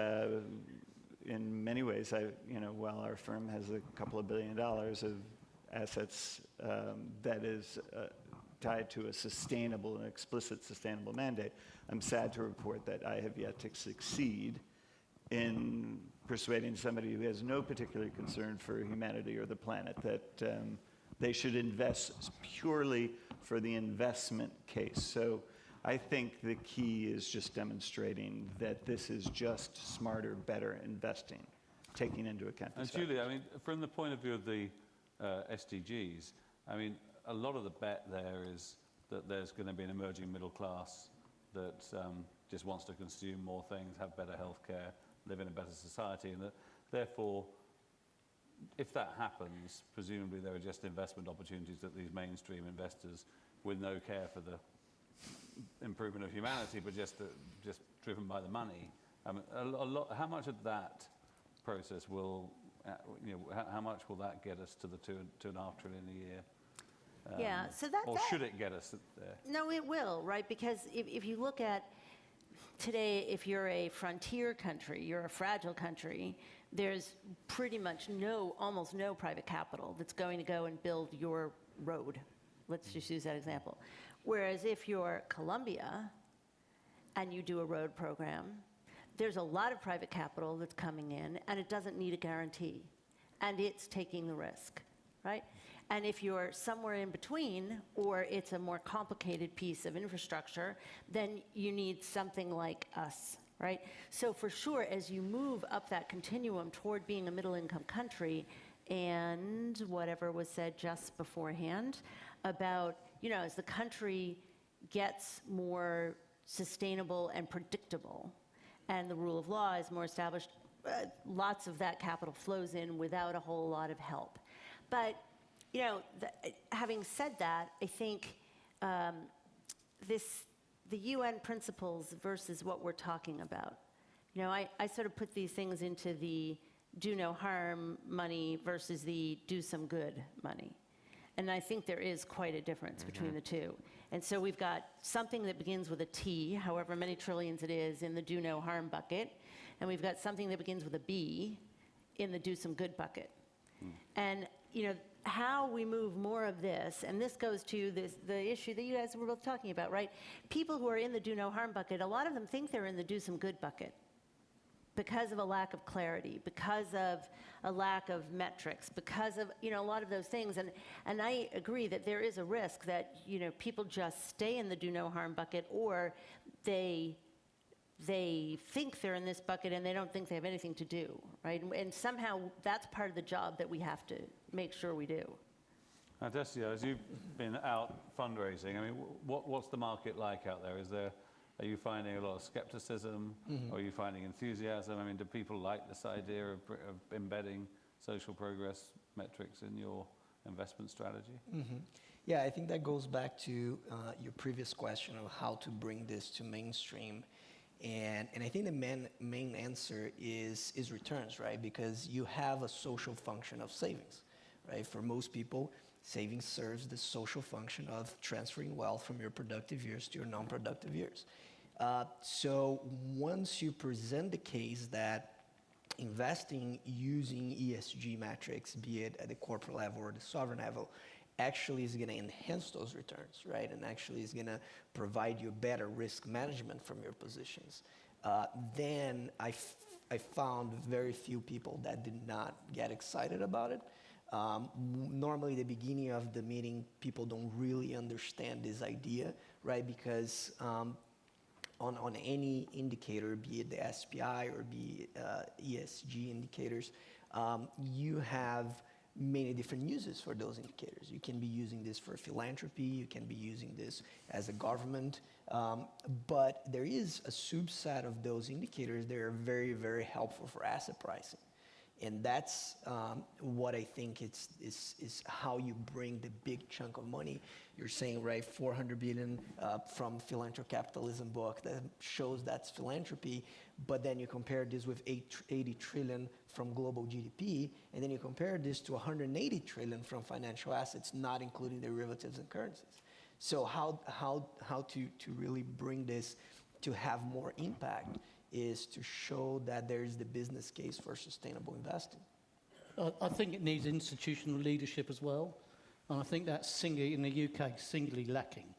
S6: in many ways, while our firm has a couple of $1 billion of assets that is tied to a sustainable, an explicit sustainable mandate, I'm sad to report that I have yet to succeed in persuading somebody who has no particular concern for humanity or the planet that they should invest purely for the investment case. So I think the key is just demonstrating that this is just smarter, better investing, taking into account
S4: And
S6: these
S4: Julie,
S6: factors.
S4: I mean, from the point of view of the SDGs, I mean, a lot of the bet there is that there's going to be an emerging middle class that just wants to consume more things, have better healthcare, live in a better society, and that therefore, if that happens, presumably there are just investment opportunities that these mainstream investors with no care for the improvement of humanity, but just driven by the money. How much of that process will, how much will that get us to the $2.5 trillion a year?
S2: Yeah, so
S4: or should it get us there?
S2: No, it will, right? Because if you look at today, if you're a frontier country, you're a fragile country, there's pretty much almost no private capital that's going to go and build your road. Let's just use that example. Whereas if you're Colombia and you do a road program, there's a lot of private capital that's coming in, and it doesn't need a guarantee, and it's taking the risk, right? And if you're somewhere in between, or it's a more complicated piece of infrastructure, then you need something like us, right? So for sure, as you move up that continuum toward being a middle-income country, and whatever was said just beforehand about, as the country gets more sustainable and predictable, and the rule of law is more established, lots of that capital flows in without a whole lot of help. But having said that, I think the UN principles versus what we're talking about. I sort of put these things into the do no harm money versus the do some good money. And I think there is quite a difference between the two. And so we've got something that begins with a T, however many trillions it is, in the do no harm bucket. And we've got something that begins with a B in the do some good bucket. And, how we move more of this, and this goes to the issue that you guys were both talking about, right? People who are in the do no harm bucket, a lot of them think they're in the do some good bucket because of a lack of clarity, because of a lack of metrics, because of, a lot of those things. And I agree that there is a risk that, people just stay in the do no harm bucket, or they think they're in this bucket and they don't think they have anything to do, right? And somehow that's part of the job that we have to make sure we do.
S4: Now, Decio, as you've been out fundraising, I mean, what's the market like out there? Are you finding a lot of skepticism? Or are you finding enthusiasm? I mean, do people like this idea of embedding social progress metrics in your investment strategy?
S7: Yeah, I think that goes back to your previous question of how to bring this to mainstream. And I think the main answer is returns, right? Because you have a social function of savings, right? For most people, savings serves the social function of transferring wealth from your productive years to your non-productive years. So once you present the case that investing using ESG metrics, be it at the corporate level or the sovereign level, actually is going to enhance those returns, right? And actually is going to provide you better risk management from your positions. Then I found very few people that did not get excited about it. Normally, the beginning of the meeting, people don't really understand this idea, right? Because on any indicator, be it the SPI or be it ESG indicators, you have many different uses for those indicators. You can be using this for philanthropy, you can be using this as a government, but there is a subset of those indicators that are very, very helpful for asset pricing. And that's what I think is how you bring the big chunk of money. You're saying, right, 400 billion from Philanthropic Capitalism book that shows that's philanthropy, but then you compare this with 80 trillion from global GDP, and then you compare this to 180 trillion from financial assets, not including derivatives and currencies. So how to really bring this to have more impact is to show that there is the business case for sustainable investing.
S5: I think it needs institutional leadership as well, and I think that's in the UK singularly lacking.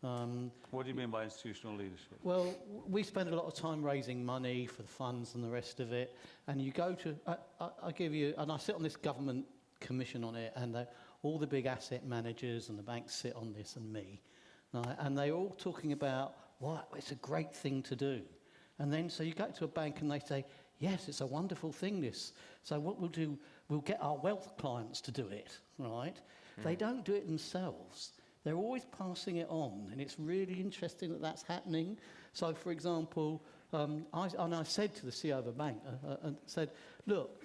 S4: What do you mean by institutional leadership?
S5: Well, we spend a lot of time raising money for the funds and the rest of it, and you go to, I sit on this government commission on it, and all the big asset managers and the banks sit on this, and me, right? And they're all talking about, wow, it's a great thing to do. And then, so you go to a bank and they say, yes, it's a wonderful thing, this. So what we'll do, we'll get our wealth clients to do it, right? They don't do it themselves. They're always passing it on, and it's really interesting that that's happening. So, for example, I said to the CEO of a bank, and said, look,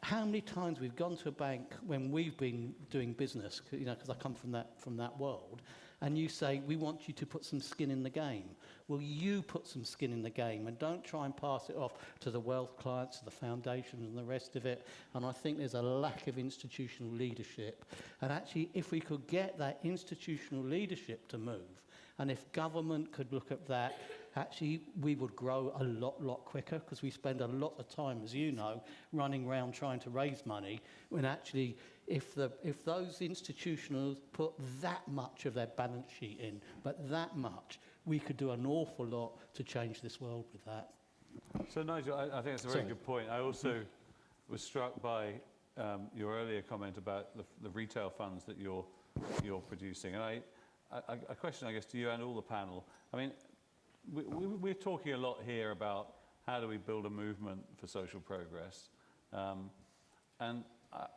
S5: how many times we've gone to a bank when we've been doing business, because I come from that world, and you say, we want you to put some skin in the game. Well, you put some skin in the game and don't try and pass it off to the wealth clients, to the foundations and the rest of it. And I think there's a lack of institutional leadership. And actually, if we could get that institutional leadership to move, and if government could look at that, actually we would grow a lot quicker, because we spend a lot of time, as you know, running around trying to raise money, when actually if those institutionals put that much of their balance sheet in, but that much, we could do an awful lot to change this world with that.
S4: So Nigel, I think that's a very good point. I also was struck by your earlier comment about the retail funds that you're producing. And a question, I guess, to you and all the panel. I mean, we're talking a lot here about how do we build a movement for social progress. And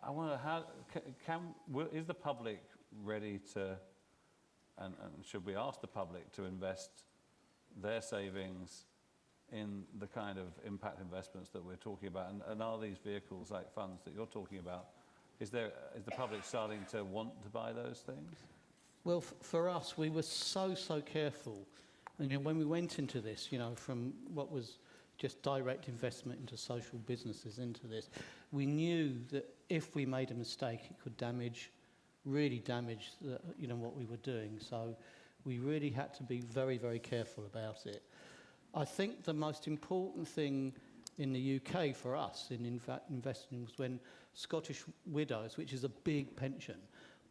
S4: I wonder, is the public ready to, and should we ask the public to invest their savings in the kind of impact investments that we're talking about? And are these vehicles like funds that you're talking about, is the public starting to want to buy those things?
S5: Well, for us, we were so careful. And when we went into this, from what was just direct investment into social businesses into this, we knew that if we made a mistake, it could really damage what we were doing. So we really had to be very careful about it. I think the most important thing in the UK for us in investing was when Scottish Widows, which is a big pension,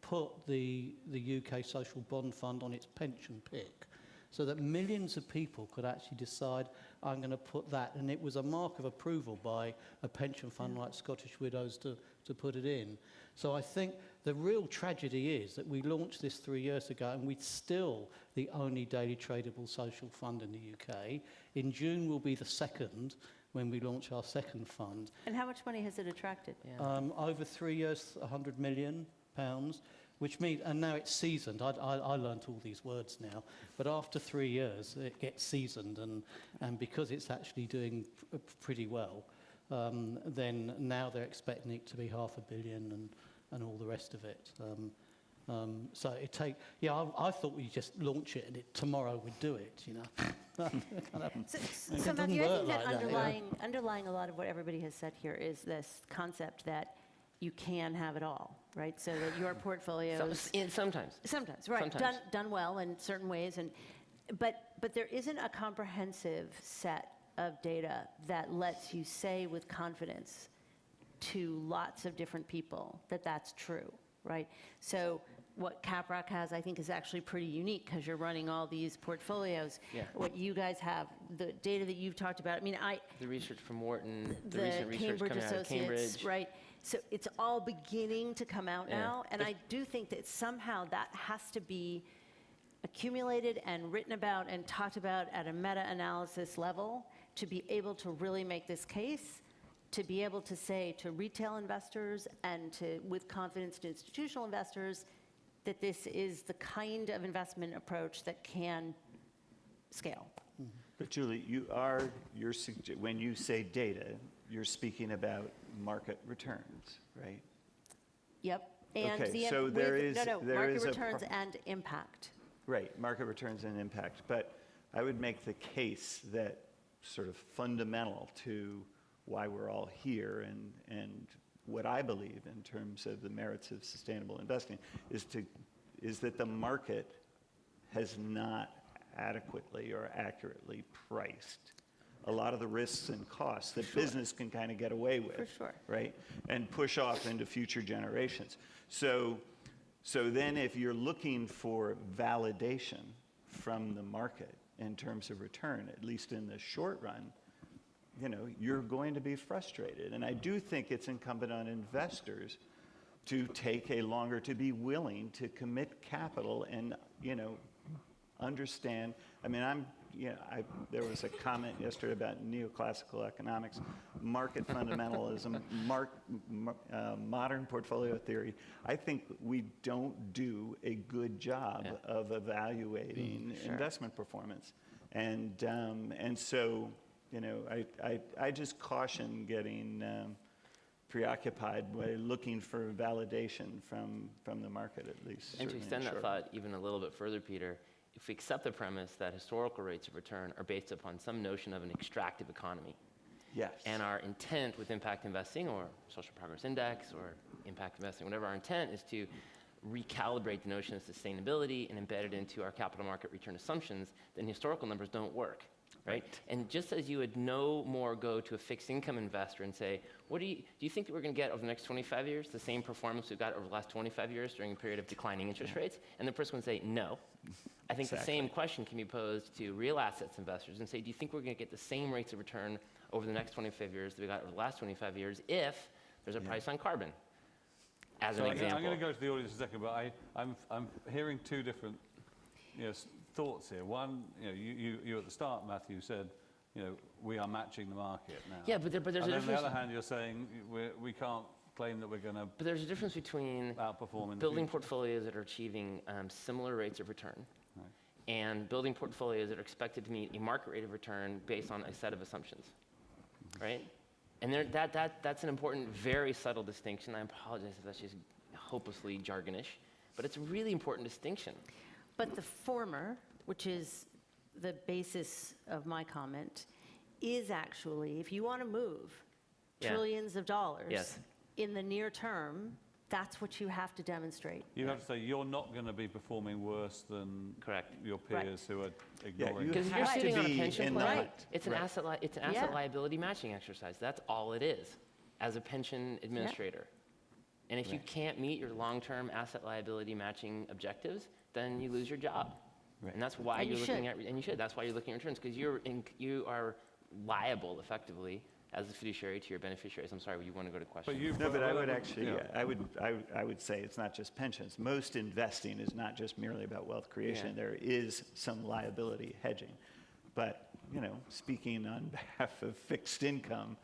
S5: put the UK Social Bond Fund on its pension pick, so that millions of people could actually decide, I'm going to put that, and it was a mark of approval by a pension fund like Scottish Widows to put it in. So I think the real tragedy is that we launched this 3 years ago, and we're still the only daily tradable social fund in the UK. In June will be the second, when we launch our second fund.
S2: And how much money has it attracted?
S5: Over 3 years, £100 million. Which means, and now it's seasoned. I learned all these words now, but after 3 years, it gets seasoned, and because it's actually doing pretty well, then now they're expecting it to be £500 million and all the rest of it. So I thought we'd just launch it and tomorrow we'd do it,
S2: So Matthew, I think that underlying a lot of what everybody has said here is this concept that you can have it all, right? So that your portfolio
S3: Sometimes.
S2: Sometimes, right.
S3: Sometimes.
S2: Done well in certain ways, But there isn't a comprehensive set of data that lets you say with confidence to lots of different people that that's true, right? So what CAPROCK has, I think, is actually pretty unique because you're running all these portfolios.
S3: Yeah.
S2: What you guys have, the data that you've talked about, I mean,
S3: The research from Wharton, the
S2: the
S3: recent research
S2: Cambridge
S3: coming out of
S2: Associates,
S3: Cambridge.
S2: right? So it's all beginning to come out
S3: Yeah.
S2: now, and I do think that somehow that has to be accumulated and written about and talked about at a meta-analysis level to be able to really make this case, to be able to say to retail investors and to, with confidence to institutional investors, that this is the kind of investment approach that can scale.
S6: But Julie, when you say data, you're speaking about market returns, right?
S2: Yep. And
S6: Okay,
S2: the
S6: so there is- there
S2: market
S6: is a
S2: returns and impact.
S6: Right, market returns and impact. But I would make the case that sort of fundamental to why we're all here and what I believe in terms of the merits of sustainable investing is that the market has not adequately or accurately priced a lot of the risks and costs that business can kind of get away with.
S2: For sure.
S6: Right? And push off into future generations. So then if you're looking for validation from the market in terms of return, at least in the short run, you're going to be frustrated. And I do think it's incumbent on investors to to be willing to commit capital and, understand. I mean, there was a comment yesterday about neoclassical economics, market fundamentalism, modern portfolio theory. I think we don't do a good job of evaluating investment performance. And so, I just caution getting preoccupied by looking for validation from the market, at least.
S3: And to
S6: certainly in
S3: extend that
S6: short.
S3: thought even a little bit further, Peter, if we accept the premise that historical rates of return are based upon some notion of an extractive economy,
S6: Yes.
S3: and our intent with impact investing or social progress index or impact investing, whatever our intent is to recalibrate the notion of sustainability and embed it into our capital market return assumptions, then historical numbers don't work. Right? And just as you would no more go to a fixed income investor and say, do you think that we're going to get over the next 25 years the same performance we've got over the last 25 years during a period of declining interest rates? And the person would say, no. I think the same question can be posed to real assets investors and say, do you think we're going to get the same rates of return over the next 25 years that we got over the last 25 years if there's a price on carbon? As an example.
S4: I'm going to go to the audience in a second, but I'm hearing two different thoughts here. One, you at the start, Matthew, said, we are matching the market now.
S3: Yeah, but there's a difference.
S4: And on the other hand, you're saying we can't claim that we're going to
S3: But there's a difference between
S4: outperform in the
S3: building
S4: future.
S3: portfolios that are achieving similar rates of return and building portfolios that are expected to meet a market rate of return based on a set of assumptions, right? And that's an important, very subtle distinction. I apologize if that's just hopelessly jargonish, but it's a really important distinction.
S2: But the former, which is the basis of my comment, is actually, if you want to move trillions of dollars in the near term, that's what you have to demonstrate.
S4: You have to say you're not going to be performing worse than your peers who are ignoring.
S3: Because if you're
S6: have to
S3: sitting on a
S6: be
S3: pension
S6: in
S3: plan,
S6: that.
S3: it's an asset liability matching exercise. That's all it is as a pension administrator. And if you can't meet your long-term asset liability matching objectives, then you lose your job. And that's why you're looking at, and you should, that's why you're looking at returns, because you are liable effectively as a fiduciary to your beneficiaries. I'm sorry, you want to go to questions?
S6: But I would actually, I would say it's not just pensions. Most investing is not just merely about wealth creation. There is some liability hedging. But, speaking on behalf of fixed income,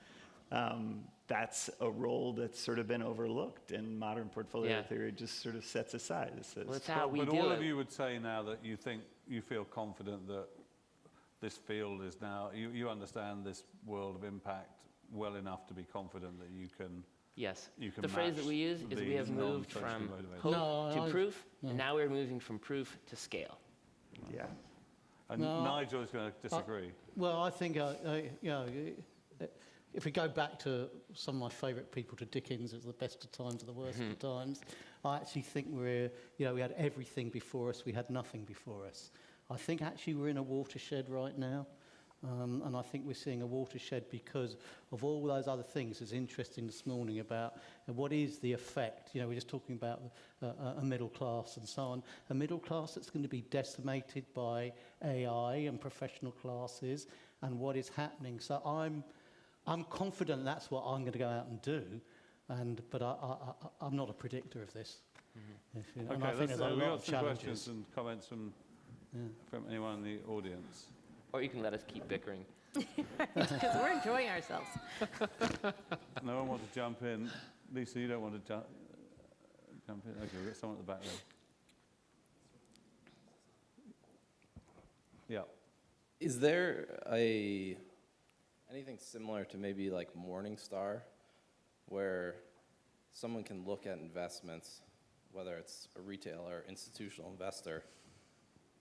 S6: that's a role that's sort of been overlooked, and modern portfolio theory just sort of sets aside. It says,
S3: Well, it's how we
S4: but
S3: do
S4: all
S3: it.
S4: of you would say now that you feel confident that this field is now, you understand this world of impact well enough to be confident that you can.
S3: Yes.
S4: You can
S3: the phrase that
S4: match
S3: we use is we have
S4: these
S3: moved from
S4: non-socially motivated.
S3: hope to proof, and now we're moving from proof to scale.
S6: Yeah.
S4: And Nigel is going to disagree.
S5: Well, I think, if we go back to some of my favourite people, to Dickens, as the best of times and the worst of times, I actually think we had everything before us, we had nothing before us. I think actually we're in a watershed right now. And I think we're seeing a watershed because of all those other things. It's interesting this morning about what is the effect. You know, we're just talking about a middle class and so on. A middle class that's going to be decimated by AI and professional classes and what is happening. So I'm confident that's what I'm going to go out and do. But I'm not a predictor of this. And I think there's a lot
S4: we got
S5: of
S4: some
S5: challenges.
S4: questions and comments from anyone in the audience.
S3: Or you can let us keep bickering.
S2: Because we're enjoying ourselves.
S4: No one wants to jump in. Lisa, you don't want to jump in? Okay, we've got someone at the back there. Yeah.
S8: Is there anything similar to maybe like Morningstar, where someone can look at investments, whether it's a retail or institutional investor,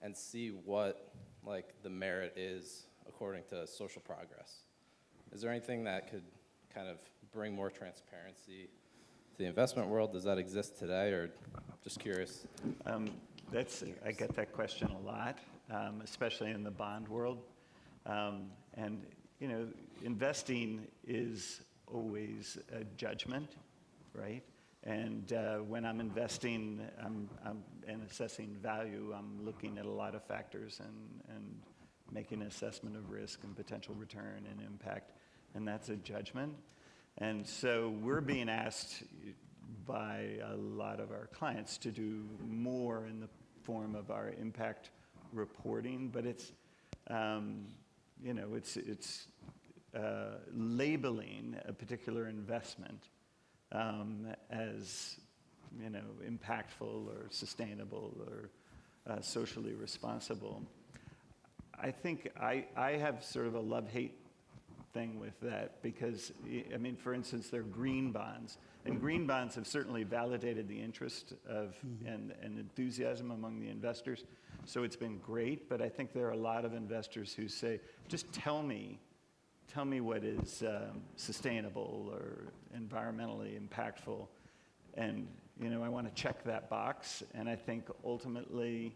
S8: and see what like the merit is according to social progress? Is there anything that could kind of bring more transparency to the investment world? Does that exist today, or just curious?
S6: I get that question a lot, especially in the bond world. And, you know, investing is always a judgment, right? And when I'm investing and assessing value, I'm looking at a lot of factors and making an assessment of risk and potential return and impact, and that's a judgment. And so we're being asked by a lot of our clients to do more in the form of our impact reporting, but it's, you know, it's labeling a particular investment as, you know, impactful or sustainable or socially responsible. I think I have sort of a love-hate thing with that because, I mean, for instance, they're green bonds. And green bonds have certainly validated the interest of and enthusiasm among the investors. So it's been great, but I think there are a lot of investors who say, just tell me what is sustainable or environmentally impactful. And, you know, I want to check that box. And I think ultimately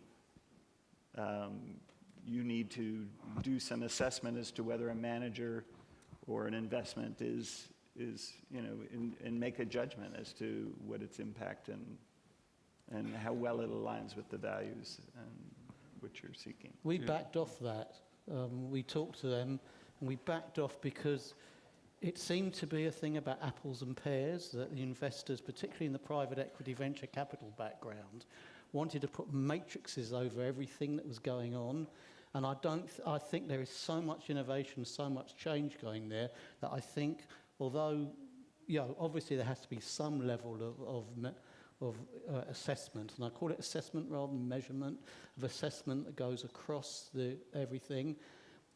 S6: you need to do some assessment as to whether a manager or an investment is you know, and make a judgment as to what its impact and how well it aligns with the values and what you're seeking.
S5: We backed off that. We talked to them, and we backed off because it seemed to be a thing about apples and pears, that the investors, particularly in the private equity venture capital background, wanted to put matrices over everything that was going on. And I think there is so much innovation, so much change going there, that I think, although, you know, obviously there has to be some level of assessment, and I call it assessment rather than measurement, of assessment that goes across everything.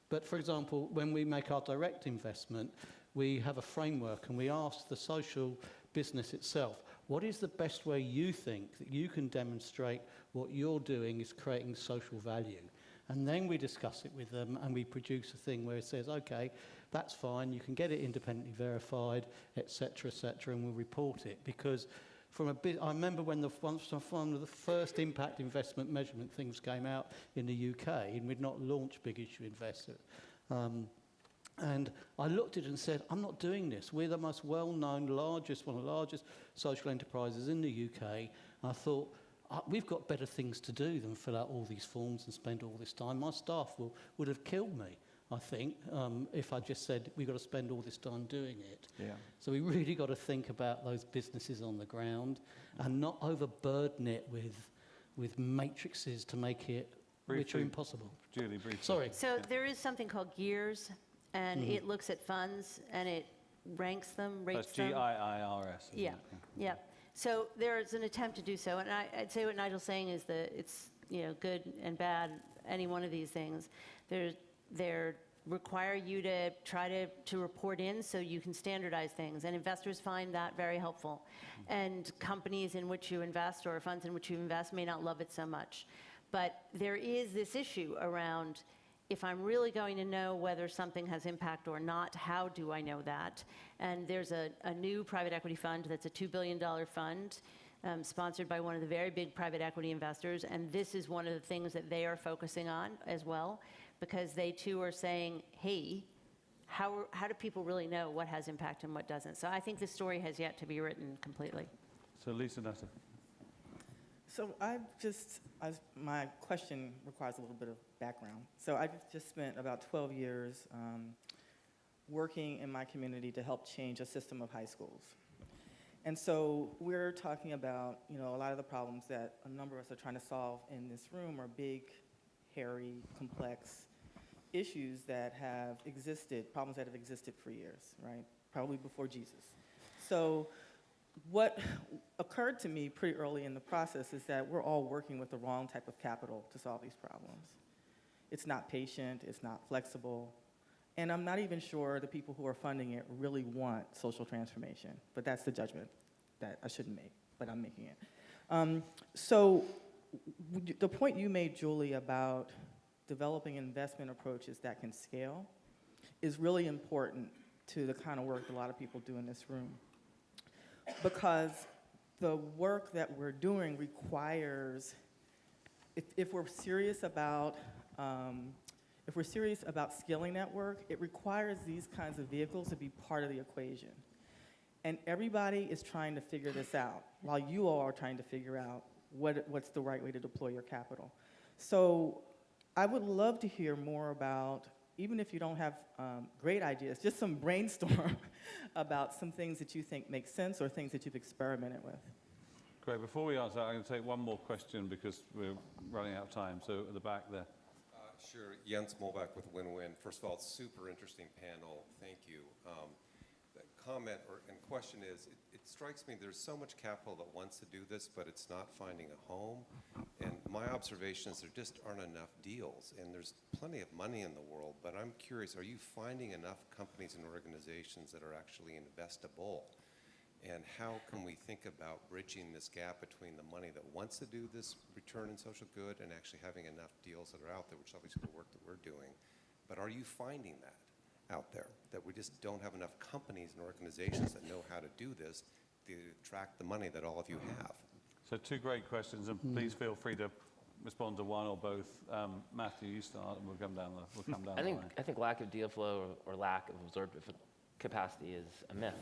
S5: But for example, when we make our direct investment, we have a framework and we ask the social business itself, what is the best way you think that you can demonstrate what you're doing is creating social value? And then we discuss it with them and we produce a thing where it says, okay, that's fine, you can get it independently verified, et cetera, and we'll report it. Because I remember when one of the first impact investment measurement things came out in the UK, and we'd not launched Big Issue Investor. And I looked at it and said, I'm not doing this. We're the most well-known, one of the largest social enterprises in the UK. And I thought, we've got better things to do than fill out all these forms and spend all this time. My staff would have killed me, I think, if I just said, we've got to spend all this time doing it.
S6: Yeah.
S5: So we really got to think about those businesses on the ground and not overburden it with matrices to make it, which are impossible.
S4: Julie, briefly.
S5: Sorry.
S2: So there is something called GEARS, and it looks at funds and it ranks them, rates
S4: That's
S2: them.
S4: GIIRS. isn't
S2: Yeah,
S4: it?
S2: yeah. So there's an attempt to do so, and I'd say what Nigel's saying is that it's, you know, good and bad, any one of these things. They're require you to try to report in so you can standardize things, and investors find that very helpful. And companies in which you invest or funds in which you invest may not love it so much. But there is this issue around, if I'm really going to know whether something has impact or not, how do I know that? And there's a new private equity fund that's a $2 billion fund sponsored by one of the very big private equity investors, and this is one of the things that they are focusing on as well, because they too are saying, hey, how do people really know what has impact and what doesn't? So I think the story has yet to be written completely.
S4: So Lisa Nutter.
S9: So my question requires a little bit of background. So I've just spent about 12 years working in my community to help change a system of high schools. And so we're talking about, a lot of the problems that a number of us are trying to solve in this room are big, hairy, complex issues that have existed, problems that have existed for years, right? Probably before Jesus. So what occurred to me pretty early in the process is that we're all working with the wrong type of capital to solve these problems. It's not patient, it's not flexible, and I'm not even sure the people who are funding it really want social transformation, but that's the judgment that I shouldn't make, but I'm making it. So the point you made, Julie, about developing investment approaches that can scale is really important to the kind of work that a lot of people do in this room. Because the work that we're doing requires, if we're serious about scaling that work, it requires these kinds of vehicles to be part of the equation. And everybody is trying to figure this out, while you all are trying to figure out what's the right way to deploy your capital. So I would love to hear more about, even if you don't have great ideas, just some brainstorm about some things that you think make sense or things that you've experimented with.
S4: Great. Before we answer, I'm going to take one more question because we're running out of time. So at the back there.
S10: Sure. Jens Molbach with Win-Win. First of all, super interesting panel. Thank you. The comment and question is, it strikes me there's so much capital that wants to do this, but it's not finding a home. And my observation is there just aren't enough deals. And there's plenty of money in the world, but I'm curious, are you finding enough companies and organizations that are actually investable? And how can we think about bridging this gap between the money that wants to do this return in social good and actually having enough deals that are out there, which obviously the work that we're doing. But are you finding that out there, that we just don't have enough companies and organizations that know how to do this to attract the money that all of you have?
S4: So two great questions, and please feel free to respond to one or both. Matthew, you start, and we'll come down the line.
S3: I think lack of deal flow or lack of absorptive capacity is a myth.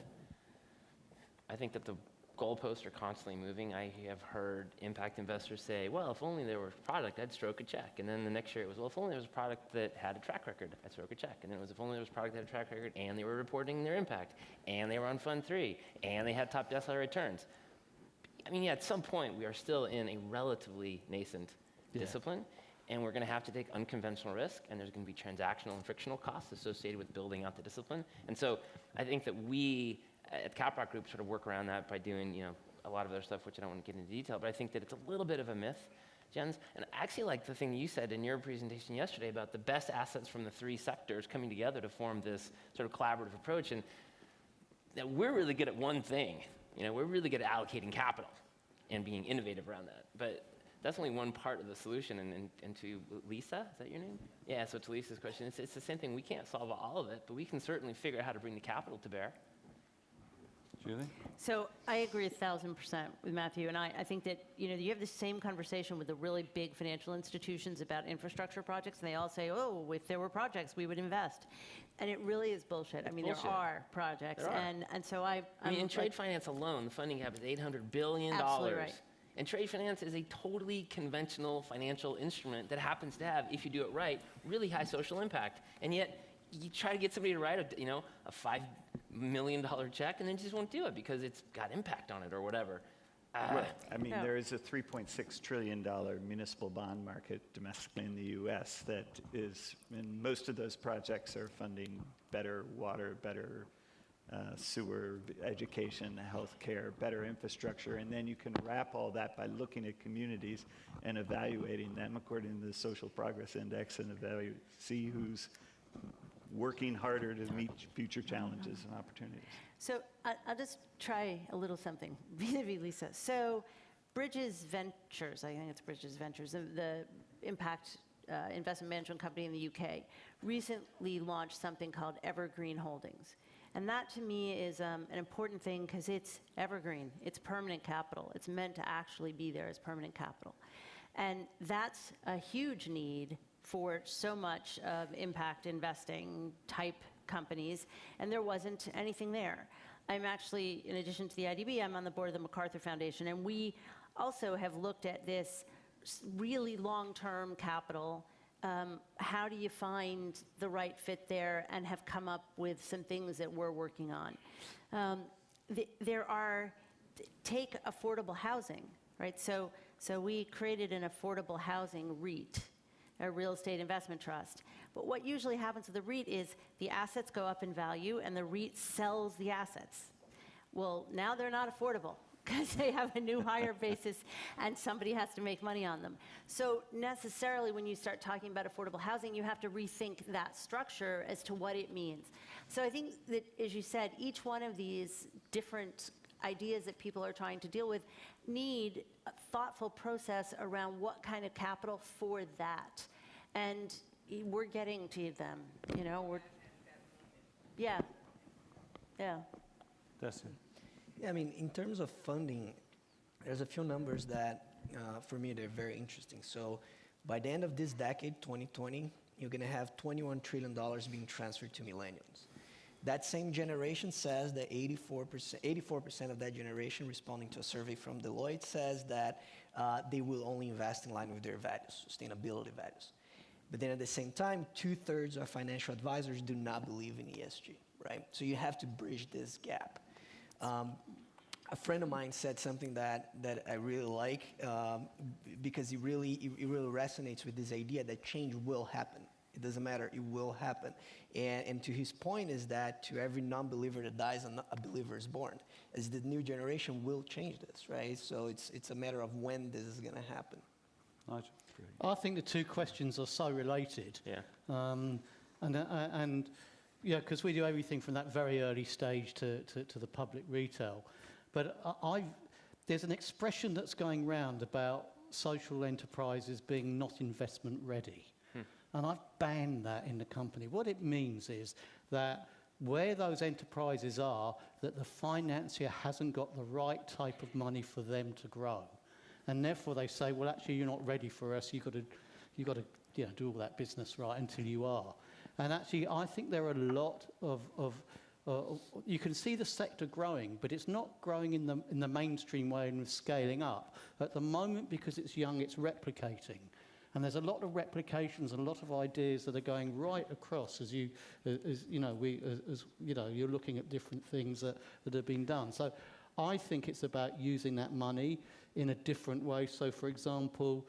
S3: I think that the goalposts are constantly moving. I have heard impact investors say, well, if only there were a product, I'd stroke a check. And then the next year it was, well, if only there was a product that had a track record, I'd stroke a check. And then it was, if only there was a product that had a track record and they were reporting their impact and they were on Fund 3 and they had top decile returns. I mean, yeah, at some point we are still in a relatively nascent discipline, and we're going to have to take unconventional risk, and there's going to be transactional and frictional costs associated with building out the discipline. And so I think that we at CAPROCK Group sort of work around that by doing, a lot of other stuff, which I don't want to get into detail, but I think that it's a little bit of a myth, Jens. And I actually like the thing you said in your presentation yesterday about the best assets from the three sectors coming together to form this sort of collaborative approach. And that we're really good at one thing. We're really good at allocating capital and being innovative around that. But that's only one part of the solution. And to Lisa, is that your name? Yeah, so to Lisa's question, it's the same thing. We can't solve all of it, but we can certainly figure out how to bring the capital to bear.
S4: Julie?
S2: So I agree 1,000% with Matthew, and I think that you have the same conversation with the really big financial institutions about infrastructure projects, and they all say, oh, if there were projects, we would invest. And it really is bullshit. I mean,
S3: bullshit.
S2: There are projects,
S3: There are.
S2: and so I
S3: mean, in trade finance alone, the funding gap is $800 billion.
S2: Absolutely right.
S3: And trade finance is a totally conventional financial instrument that happens to have, if you do it right, really high social impact. And yet, you try to get somebody to write a $5 million check, and then just won't do it because it's got impact on it or whatever.
S6: Right. I mean, there is a $3.6 trillion municipal bond market domestically in the U.S. that is, and most of those projects are funding better water, better sewer, education, healthcare, better infrastructure, and then you can wrap all that by looking at communities and evaluating them according to the Social Progress Index and see who's working harder to meet future challenges and opportunities.
S2: So I'll just try a little something vis-a-vis Lisa. So Bridges Ventures, I think it's Bridges Ventures, the impact investment management company in the UK, recently launched something called Evergreen Holdings. And that to me is an important thing because it's evergreen, it's permanent capital. It's meant to actually be there as permanent capital. And that's a huge need for so much of impact investing type companies, and there wasn't anything there. I'm actually, in addition to the IDB, I'm on the board of the MacArthur Foundation, and we also have looked at this really long-term capital. How do you find the right fit there, and have come up with some things that we're working on. Take affordable housing, right? So we created an affordable housing REIT, a real estate investment trust. But what usually happens with the REIT is the assets go up in value and the REIT sells the assets. Well, now they're not affordable because they have a new higher basis and somebody has to make money on them. So necessarily when you start talking about affordable housing, you have to rethink that structure as to what it means. So I think that, as you said, each one of these different ideas that people are trying to deal with need a thoughtful process around what kind of capital for that. And we're getting to them, you know, yeah.
S4: Decio.
S7: Yeah, I mean, in terms of funding, there's a few numbers that, for me, they're very interesting. So by the end of this decade, 2020, you're going to have $21 trillion being transferred to millennials. That same generation says that 84% of that generation, responding to a survey from Deloitte, says that they will only invest in line with their values, sustainability values. But then at the same time, 2/3 of financial advisors do not believe in ESG, right? So you have to bridge this gap. A friend of mine said something that I really like because it really resonates with this idea that change will happen. It doesn't matter, it will happen. And to his point is that to every non-believer that dies, a believer is born. As the new generation will change this, right? So it's a matter of when this is going to happen.
S4: Nigel?
S5: I think the two questions are so related.
S3: Yeah.
S5: And yeah, because we do everything from that very early stage to the public retail. But there's an expression that's going round about social enterprises being not investment ready. And I've banned that in the company. What it means is that where those enterprises are, that the financier hasn't got the right type of money for them to grow. And therefore they say, well, actually, you're not ready for us. You've got to do all that business right until you are. And actually, I think there are a lot of you can see the sector growing, but it's not growing in the mainstream way and scaling up. At the moment, because it's young, it's replicating. And there's a lot of replications and a lot of ideas that are going right across as you're looking at different things that have been done. So I think it's about using that money in a different way. So, for example,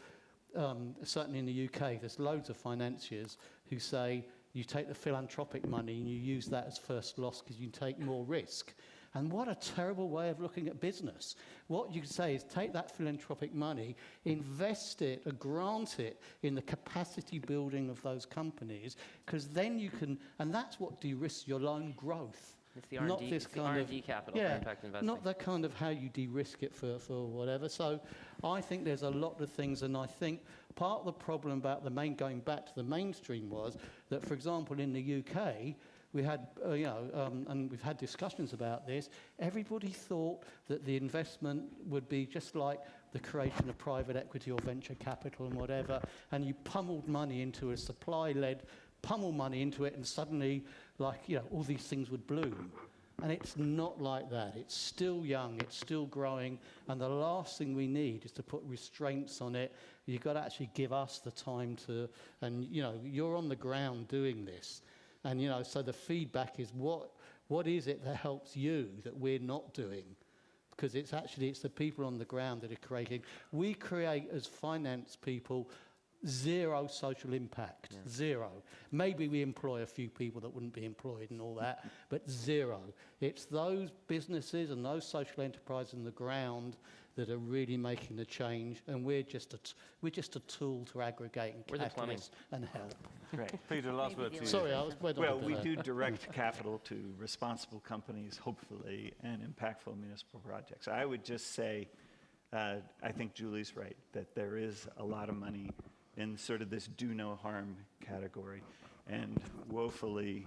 S5: certainly in the UK, there's loads of financiers who say you take the philanthropic money and you use that as first loss because you take more risk. And what a terrible way of looking at business. What you say is take that philanthropic money, invest it, or grant it in the capacity building of those companies, because then you can, and that's what de-risks your loan growth.
S3: It's the R&D capital for impact investing.
S5: Not the kind of how you de-risk it for whatever. So I think there's a lot of things, and I think part of the problem about going back to the mainstream was that, for example, in the UK, we had, and we've had discussions about this, everybody thought that the investment would be just like the creation of private equity or venture capital and whatever, and you pummeled money into a supply-led, pummel money into it, and suddenly, all these things would bloom. And it's not like that. It's still young, it's still growing, and the last thing we need is to put restraints on it. You've got to actually give us the time to, and you're on the ground doing this. And so the feedback is what is it that helps you that we're not doing? Because it's the people on the ground that are creating. We create as finance people zero social impact, zero. Maybe we employ a few people that wouldn't be employed and all that, but zero. It's those businesses and those social enterprises on the ground that are really making the change, and we're just a tool to aggregate and catalyst and help.
S6: Great.
S4: Peter, last word to you.
S5: Sorry, I was
S6: Well, we do direct capital to responsible companies, hopefully, and impactful municipal projects. I would just say, I think Julie's right, that there is a lot of money in sort of this do no harm category. And woefully,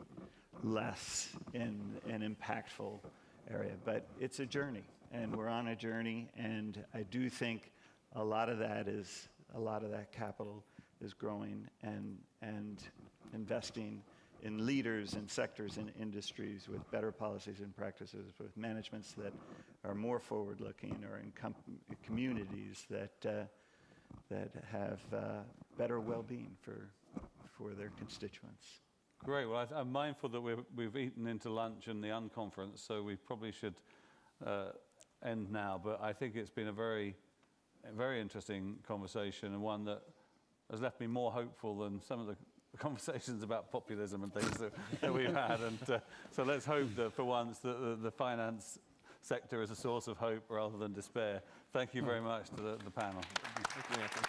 S6: less in an impactful area. But it's a journey, and we're on a journey, and I do think a lot of that capital is growing and investing in leaders and sectors and industries with better policies and practices, with managements that are more forward-looking, or in communities that have better well-being for their constituents.
S4: Great. Well, I'm mindful that we've eaten into lunch and the unconference, so we probably should end now. But I think it's been a very interesting conversation, and one that has left me more hopeful than some of the conversations about populism and things that we've had. And so let's hope that for once the finance sector is a source of hope rather than despair. Thank you very much to the panel.
S3: Thank you, Nathan.